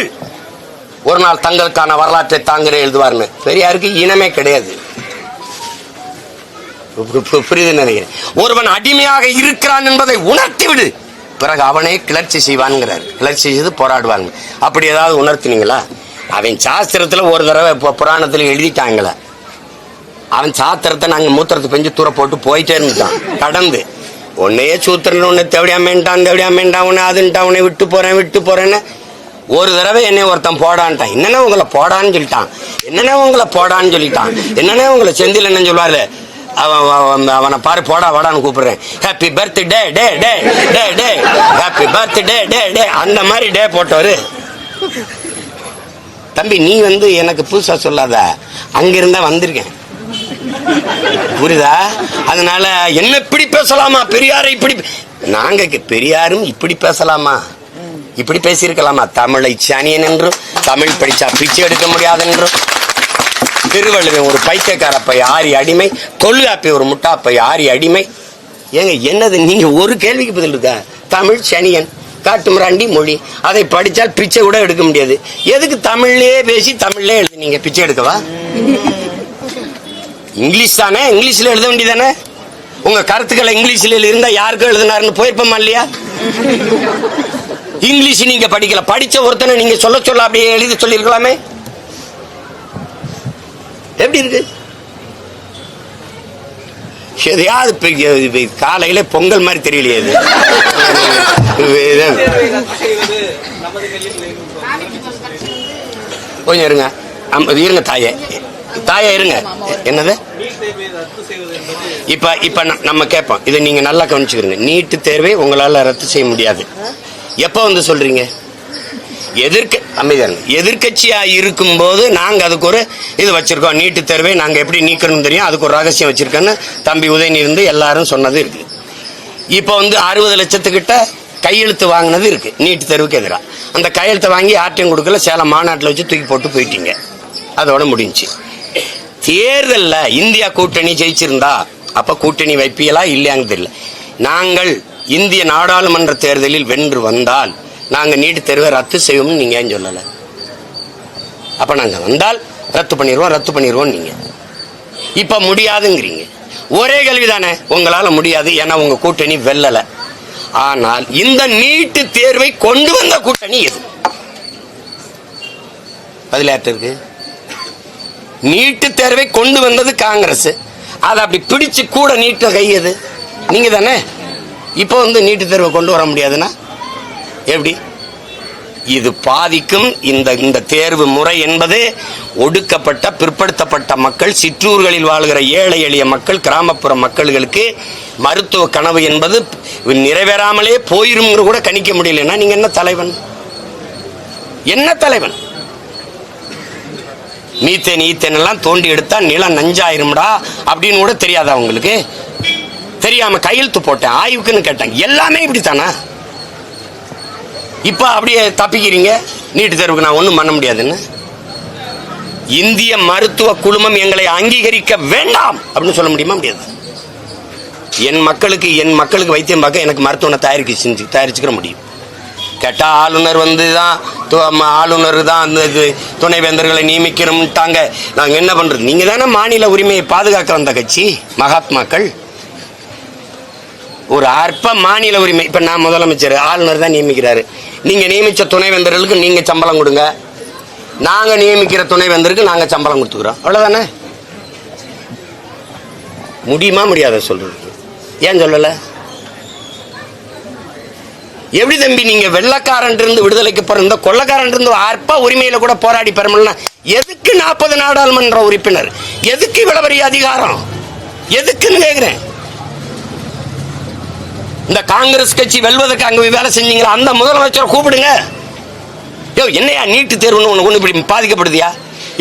ஒரு நாள் தங்களுக்கான வரலாற்றை தாங்களே எழுதுவார்னு. பெரியாருக்கு இனமே கிடையாது. புரியுது நினைக்கிறேன். ஒருவன் அடிமையாக இருக்கிறான் என்பதை உணர்த்தி விடு, பிறகு அவனே கிளர்ச்சி செய்வான்ங்கிறார். கிளர்ச்சி செய்து போராடுவாங்க. அப்படி ஏதாவது உணர்த்தினீங்களா? அவன் சாஸ்திரத்துல ஒரு தடவை புராணத்துல எழுதிட்டாங்கள, அவன் சாஸ்திரத்தை நாங்க மூத்திரத்தை பெஞ்சு தூர போட்டு போயிட்டே இருந்துட்டான். கடந்து உன்னையே சூத்திரன், உன்னை தேவையாமேன்ட்டான், தேவையாமேன்ட்டான், உன்னை அதுன்ட்டான், உன்னை விட்டு போறேன்னு ஒரு தடவை என்னை ஒருத்தன் போடான்ட்டான். என்னன்னா உங்களை போடான்னு சொல்லிட்டான், என்னன்னா உங்களை போடான்னு சொல்லிட்டான், என்னன்னா உங்களை செந்தில் என்ன சொல்லுவாரு, அவனை பாரு போடா வாடான்னு கூப்பிடுறேன். ஹாப்பி பர்த்டே டே டே டே டே, ஹாப்பி பர்த்டே டே டே, அந்த மாதிரி டே போட்டவரு. தம்பி நீ எனக்கு புதுசா சொல்லாத, அங்கிருந்தா வந்திருக்கேன், புரியுதா? அதனால என்ன இப்படி பேசலாமா? பெரியாரை இப்படி நாங்க பெரியாரும் இப்படி பேசலாமா? இப்படி பேசியிருக்கலாமா? தமிழை சனியன் என்றும், தமிழ் படிச்சா பிச்சை எடுக்க முடியாது என்றும், திருவள்ளுவன் ஒரு பைத்தியக்காரப்பை 6 அடிமை, தொல்காப்பி ஒரு முட்டாப்பை 6 அடிமை. ஏங்க என்னது? நீங்க ஒரு கேள்விக்கு பதில் இருக்கா? தமிழ் சனியன், காட்டுமிராண்டி மொழி, அதை படிச்சால் பிச்சை கூட எடுக்க முடியாது. எதுக்கு தமிழ்லயே பேசி தமிழ்லயே எழுது? நீங்க பிச்சை எடுக்கவா? இங்கிலீஷ் தானே, இங்கிலீஷ்ல எழுத வேண்டியதானே? உங்க கருத்துக்களை இங்கிலீஷ்ல இருந்தா யாருக்கும் எழுதினாருன்னு போயிருப்போமா இல்லையா? இங்கிலீஷ் நீங்க படிக்கல, படிச்ச ஒருத்தனை நீங்க சொல்ல அப்படியே எழுதி சொல்லிருக்கலாமே. எப்படி இருக்கு? எதையாவது காலையில பொங்கல் மாதிரி தெரியலையே. கொஞ்சம் இருங்க, இருங்க தாயே இருங்க. என்னது இப்ப நம்ம கேட்போம், இதை நீங்க நல்லா கவனிச்சுக்கிறீங்க. நீட்டு தேர்வை உங்களால ரத்து செய்ய முடியாது. எப்ப சொல்றீங்க? எதிர்கட்சியா இருக்கும் போது நாங்க அதுக்கு ஒரு இது வச்சிருக்கோம். நீட்டு தேர்வை நாங்க எப்படி நீக்கணும் தெரியும், அதுக்கு ஒரு ரகசியம் வச்சிருக்கோன்னு தம்பி உதயநிதி எல்லாரும் சொன்னது இருக்கு. இப்ப 60 லட்சத்துக்கிட்ட கையெழுத்து வாங்கினது இருக்கு நீட்டு தேர்வுக்கு எதிராக. அந்த கையெழுத்தை வாங்கி ஆர்டிஎம் கொடுக்கல, சேலம் மாநாட்டில் வச்சு தூக்கி போட்டு போயிட்டீங்க. அதோட முடிஞ்சு. தேர்தல்ல இந்தியா கூட்டணி ஜெயிச்சிருந்தா அப்ப கூட்டணி வைப்பீங்களா இல்லையான்னு தெரியல. நாங்கள் இந்திய நாடாளுமன்ற தேர்தலில் வென்று வந்தால் நாங்க நீட்டு தேர்வை ரத்து செய்வோம். நீங்க ஏன் சொல்லல? அப்ப நாங்க வந்தால் ரத்து பண்ணிடுவோம் நீங்க இப்ப முடியாதுங்கிறீங்க. ஒரே கேள்விதானே, உங்களால முடியாது, ஏன்னா உங்க கூட்டணி வெல்லல. ஆனால் இந்த நீட்டு தேர்வை கொண்டு வந்த கூட்டணி எது? பதிலாட்டு இருக்கு. நீட்டு தேர்வை கொண்டு வந்தது காங்கிரஸ். அதை அப்படி பிடிச்சு கூட நீட்ட கையது நீங்க தானே. இப்போ நீட்டு தேர்வை கொண்டு வர முடியாதுன்னா எப்படி? இது பாதிக்கும். இந்த தேர்வு முறை என்பது ஒடுக்கப்பட்ட பிற்படுத்தப்பட்ட மக்கள், சிற்றூர்களில் வாழ்கிற ஏழை எளிய மக்கள், கிராமப்புற மக்களுக்கு மருத்துவ கனவு என்பது நிறைவேறாமலே போயிரும் கூட கணிக்க முடியலன்னா நீங்க என்ன தலைவன்? என்ன தலைவன்? மீத்தேன் ஈத்தேன் எல்லாம் தோண்டி எடுத்தா நிலம் நஞ்சாயிரும்டா அப்படின்னு கூட தெரியாதா உங்களுக்கு? தெரியாம கையெழுத்து போட்டேன், ஆய்வுக்குன்னு கேட்டாங்க. எல்லாமே இப்படித்தானா? இப்ப அப்படியே தப்பிக்கிறீங்க. நீட்டு தேர்வுக்கு நான் ஒண்ணும் பண்ண முடியாதுன்னு இந்திய மருத்துவ குழுமம் எங்களை அங்கீகரிக்க வேண்டாம் அப்படின்னு சொல்ல முடியுமா? முடியாது. என் மக்களுக்கு வைத்தியம் பார்க்க எனக்கு மருத்துவனை தயாரிச்சுக்கிற முடியும். கேட்டா ஆளுநர் ஆளுநர் தான் அந்த துணைவேந்தர்களை நியமிக்கணும்ட்டாங்க. நாங்க என்ன பண்றது? நீங்க தானே மாநில உரிமையை பாதுகாக்க வந்த கட்சி மகாத்மாக்கள். ஒரு அற்ப மாநில உரிமை. இப்ப நான் முதலமைச்சர், ஆளுநர் தான் நியமிக்கிறாரு. நீங்க நியமிச்ச துணைவேந்தர்களுக்கு நீங்க சம்பளம் கொடுங்க, நாங்க நியமிக்கிற துணைவேந்தருக்கு நாங்க சம்பளம் கொடுத்துக்கிறோம். அவ்வளவுதானே? முடியுமா? முடியாத சொல்றது. ஏன் சொல்லல? எப்படி தம்பி நீங்க வெள்ளக்காரன் இருந்து விடுதலைக்கு பிறந்த கொள்ளக்காரன் இருந்து அற்ப உரிமையில கூட போராடி பெறமுடியல? எதுக்கு 40 நாடாளுமன்ற உறுப்பினர்? எதுக்கு இவ்வளவு பெரிய அதிகாரம்? எதுக்குன்னு கேக்குறேன். இந்த காங்கிரஸ் கட்சி வெல்வதற்கு அங்க வேலை செஞ்சீங்களா? அந்த முதலமைச்சரை கூப்பிடுங்க. என்னையா நீட்டு தேர்வுன்னு ஒண்ணு இப்படி பாதிக்கப்படுதியா?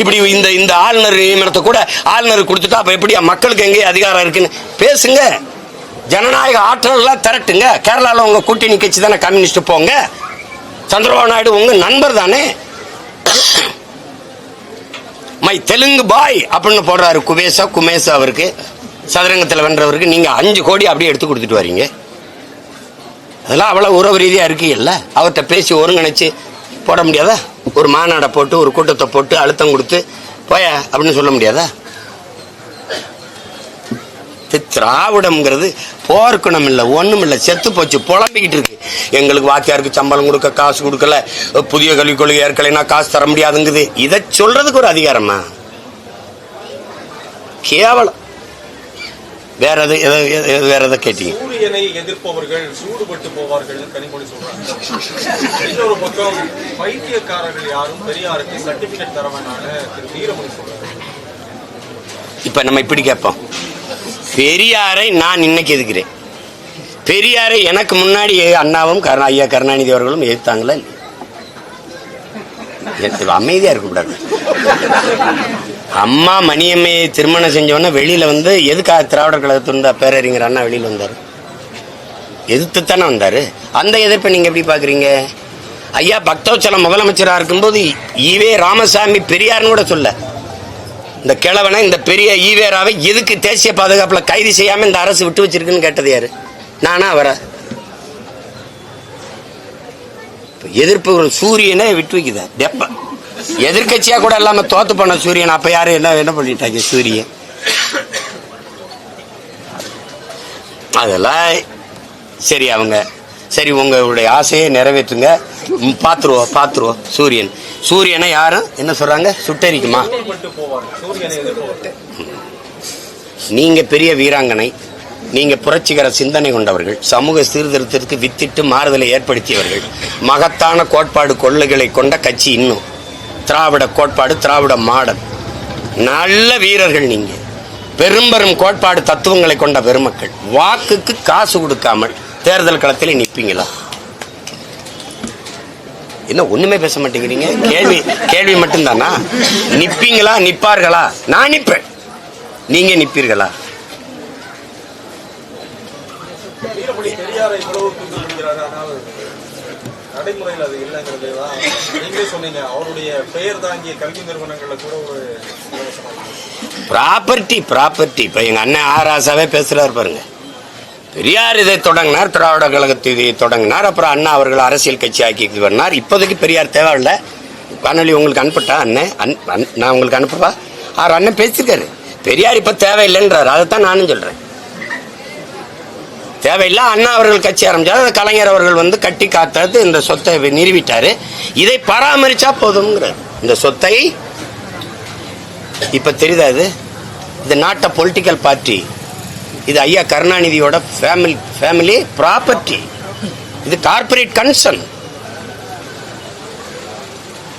இப்படி இந்த ஆளுநர் நியமனத்தை கூட ஆளுநர் கொடுத்துட்டா அப்ப எப்படியா மக்களுக்கு எங்கே அதிகாரம் இருக்குன்னு பேசுங்க. ஜனநாயக ஆற்றல் திரட்டுங்க. கேரளாவில் உங்க கூட்டணி கட்சி தானே கம்யூனிஸ்ட். போங்க. சந்திரபாபு நாயுடு உங்க நண்பர் தானே. மை தெலுங்கு பாய் அப்படின்னு போடுறாரு குமேசா அவருக்கு, சதுரங்கத்தில் வென்றவருக்கு. நீங்க 5 கோடி அப்படியே எடுத்து கொடுத்துட்டு வரீங்க. அதெல்லாம் அவ்வளவு உறவு ரீதியா இருக்கீங்கல்ல. அவர்கிட்ட பேசி ஒருங்கிணைச்சு போட முடியாதா? ஒரு மாநாடை போட்டு ஒரு கூட்டத்தை போட்டு அழுத்தம் கொடுத்து போய அப்படின்னு சொல்ல முடியாதா? திராவிடம்ங்கிறது போர்க்குணம் இல்லை, ஒண்ணும் இல்லை, செத்து போச்சு, புலம்பிக்கிட்டு இருக்கு. எங்களுக்கு வாத்தியாருக்கு சம்பளம் கொடுக்க காசு கொடுக்கல, புதிய கல்விக் கொள்கை ஏற்கலைன்னா காசு தர முடியாதுங்குது. இதை சொல்றதுக்கு ஒரு அதிகாரமா? கேவலம். வேற எதை கேட்டீங்க? சூரியனை எதிர்ப்பவர்கள் சூடுபட்டு போவார்கள் கனிமொழி சொல்றாங்க. இன்னொரு பக்கம் பைத்தியக்காரர்கள் யாரும் பெரியாருக்கு சர்டிபிகேட் தர வேணாம்னு திரு வீரமணி சொல்றாரு. இப்ப நம்ம இப்படி கேட்போம், பெரியாரை நான் இன்னைக்கு எதுக்கிறேன். பெரியாரை எனக்கு முன்னாடி அண்ணாவும் ஐயா கருணாநிதி அவர்களும் எதிர்த்தாங்களா? அமைதியா இருக்கக்கூடாது. அம்மா மணியம்மையை திருமணம் செஞ்சவொன்னே வெளியில எதுக்காக திராவிடர் கழகத்திருந்த பேரறிஞர் அண்ணா வெளியில வந்தாரு? எதிர்த்துத்தானே வந்தாரு. அந்த எதிர்ப்பை நீங்க எப்படி பாக்குறீங்க? ஐயா பக்தவச்சலம் முதலமைச்சரா இருக்கும்போது ஈவே ராமசாமி பெரியார்னு கூட சொல்ல, இந்த கிழவனை இந்த பெரிய ஈவேராவை எதுக்கு தேசிய பாதுகாப்புல கைது செய்யாம இந்த அரசு விட்டு வச்சிருக்குன்னு கேட்டது யாரு? நானா அவரா? எதிர்ப்பு சூரியனை விட்டு வைக்குதா? தெப்ப எதிர்கட்சியா கூட இல்லாம தோத்து பண்ண சூரியன் அப்ப யாரு என்ன பண்ணிட்டாங்க? சூரியன் அதெல்லாம் சரி. சரி உங்களுடைய ஆசையை நிறைவேற்றுங்க, பாத்துருவோம். சூரியனை யாரும் என்ன சொல்றாங்க? சுட்டரிக்குமா? நீங்க பெரிய வீராங்கனை, நீங்க புரட்சிகர சிந்தனை கொண்டவர்கள், சமூக சீர்திருத்தத்திற்கு வித்திட்டு மாறுதலை ஏற்படுத்தியவர்கள், மகத்தான கோட்பாடு கொள்கைகளை கொண்ட கட்சி. இன்னும் திராவிட கோட்பாடு, திராவிட மாடல், நல்ல வீரர்கள். நீங்க பெரும்பெரும் கோட்பாடு தத்துவங்களை கொண்ட பெருமக்கள். வாக்குக்கு காசு கொடுக்காமல் தேர்தல் களத்தில் நிற்பீங்களா? என்ன ஒண்ணுமே பேச மாட்டேங்கிறீங்க? கேள்வி மட்டும்தானா? நிப்பீங்களா? நிப்பார்களா? நான் நிப்பேன், நீங்க நிப்பீர்களா? நடைமுறையில் அது இல்லைங்கிறது தான் நீங்களே சொன்னீங்க. அவருடைய பெயர் தாங்கிய கல்வி நிறுவனங்கள்ல கூட ஒரு ப்ராப்பர்ட்டி. இப்ப எங்க அண்ணன் ஆராசாவே பேசுறாரு பாருங்க. பெரியார் இதை தொடங்கினார், திராவிட கழகத்தை இதை தொடங்கினார், அப்புறம் அண்ணா அவர்கள் அரசியல் கட்சி ஆக்கி வந்தார். இப்போதைக்கு பெரியார் தேவையில்லை. காணொலி உங்களுக்கு அனுப்பட்டா? நான் உங்களுக்கு அனுப்பவா? அண்ணன் பேசியிருக்காரு, பெரியார் இப்ப தேவையில்லைன்றார். அதைத்தான் நானும் சொல்றேன். தேவையில்லை. அண்ணா அவர்கள் கட்சி ஆரம்பிச்சாரு, கலைஞர் அவர்கள் கட்டி காத்தது இந்த சொத்தை நிறுவிட்டாரு. இதை பராமரிச்சா போதும்ங்கிறார். இந்த சொத்தை இப்ப தெரியுதா? இது நாட் அ பொலிட்டிக்கல் பார்ட்டி. இது ஐயா கருணாநிதியோட ஃபேமிலி ப்ராப்பர்ட்டி. இது கார்பரேட் கன்சர்ன்.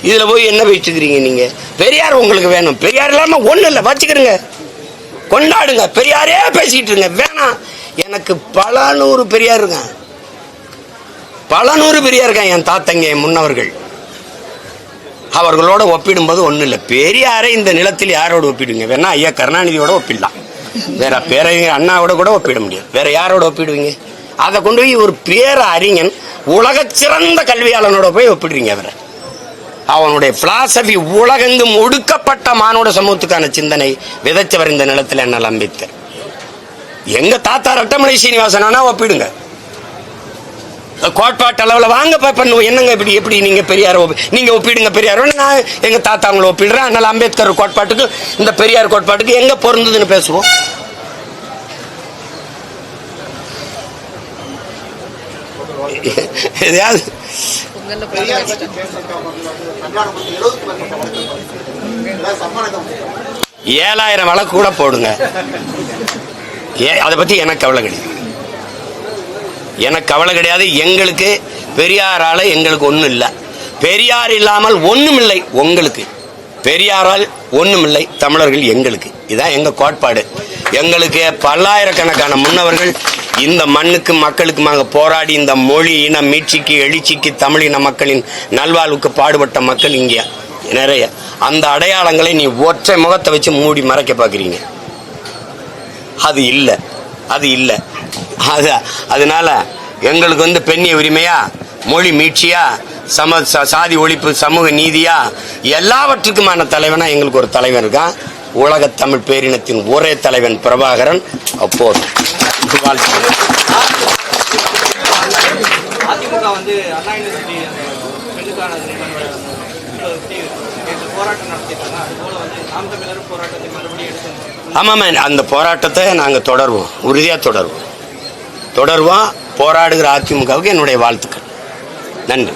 இதுல போய் என்ன வச்சுக்கிறீங்க நீங்க? பெரியார் உங்களுக்கு வேணும், பெரியார் இல்லாம ஒண்ணு இல்லை, வச்சுக்கிறீங்க, கொண்டாடுங்க, பெரியாரே பேசிட்டு இருங்க. வேணாம், எனக்கு பல நூறு பெரியார் இருக்கான், என் தாத்தங்க, என் முன்னவர்கள். அவர்களோட ஒப்பிடும்போது ஒண்ணு இல்லை. பெரியாரை இந்த நிலத்தில் யாரோட ஒப்பிடுவீங்க? வேணா ஐயா கருணாநிதியோட ஒப்பிடலாம், வேற பேரறிஞர் அண்ணாவோட கூட ஒப்பிட முடியும். வேற யாரோட ஒப்பிடுவீங்க? அதை கொண்டு போய் ஒரு பேர அறிஞன், உலக சிறந்த கல்வியாளனோட போய் ஒப்பிடுறீங்க. அவனுடைய பிலாசபி உலகெங்கும் ஒடுக்கப்பட்ட மானுட சமூகத்துக்கான சிந்தனை விதைச்சவர் இந்த நிலத்தில் அண்ணல் அம்பேத்கர். எங்க தாத்தா ரட்டமலை சீனிவாசனா ஒப்பிடுங்க, கோட்பாட்டு அளவில் வாங்க பண்ணுவோம். என்னங்க இப்படி எப்படி நீங்க பெரியார் நீங்க ஒப்பிடுங்க பெரியார், நான் எங்க தாத்தா அவங்கள ஒப்பிடுறேன். அதனால அம்பேத்கர் கோட்பாட்டுக்கு இந்த பெரியார் கோட்பாட்டுக்கு எங்க பொருந்ததுன்னு பேசுவோம். எதையாவது பெரியார் பற்றி பேசுறதுக்கு தமிழ்நாடு மொத்தம் 70க்கும் மேற்பட்ட வழக்குகள் பதிவு. ஏதாவது சம்மணம் 7000 வழக்கு கூட போடுங்க. அதை பத்தி எனக்கு கவலை கிடையாது, எனக்கு கவலை கிடையாது. எங்களுக்கு பெரியாரால எங்களுக்கு ஒண்ணும் இல்லை, பெரியார் இல்லாமல் ஒண்ணும் இல்லை. உங்களுக்கு பெரியாரால் ஒண்ணும் இல்லை, தமிழர்கள் எங்களுக்கு. இதான் எங்க கோட்பாடு. எங்களுக்கு பல்லாயிரக்கணக்கான முன்னவர்கள் இந்த மண்ணுக்கு மக்களுக்குமாக போராடி இந்த மொழி இன மீட்சிக்கு எழுச்சிக்கு தமிழின மக்களின் நல்வாழ்வுக்கு பாடுபட்ட மக்கள் இங்கே நிறைய. அந்த அடையாளங்களை நீ ஒற்றை முகத்தை வச்சு மூடி மறைக்க பார்க்குறீங்க. அது இல்லை, அது இல்லை. அதனால எங்களுக்கு பெண்ணிய உரிமையா, மொழி மீட்சியா, சாதி ஒழிப்பு, சமூக நீதியா, எல்லாவற்றுக்குமான தலைவனா எங்களுக்கு ஒரு தலைவன் இருக்கான். உலக தமிழ் பேரினத்தின் ஒரே தலைவன் பிரபாகரன். அப்போது அதிமுக அண்ணா யூனிவர்சிட்டி பெண்ணுக்கான போராட்டம் நடத்திட்டாங்க. அதுபோல நாம் தமிழரும் போராட்டத்தை மறுபடியும் எடுத்து ஆமாம், அந்த போராட்டத்தை நாங்கள் தொடருவோம், உறுதியாக தொடருவோம். போராடுகிற அதிமுகவுக்கு என்னுடைய வாழ்த்துக்கள். நன்றி.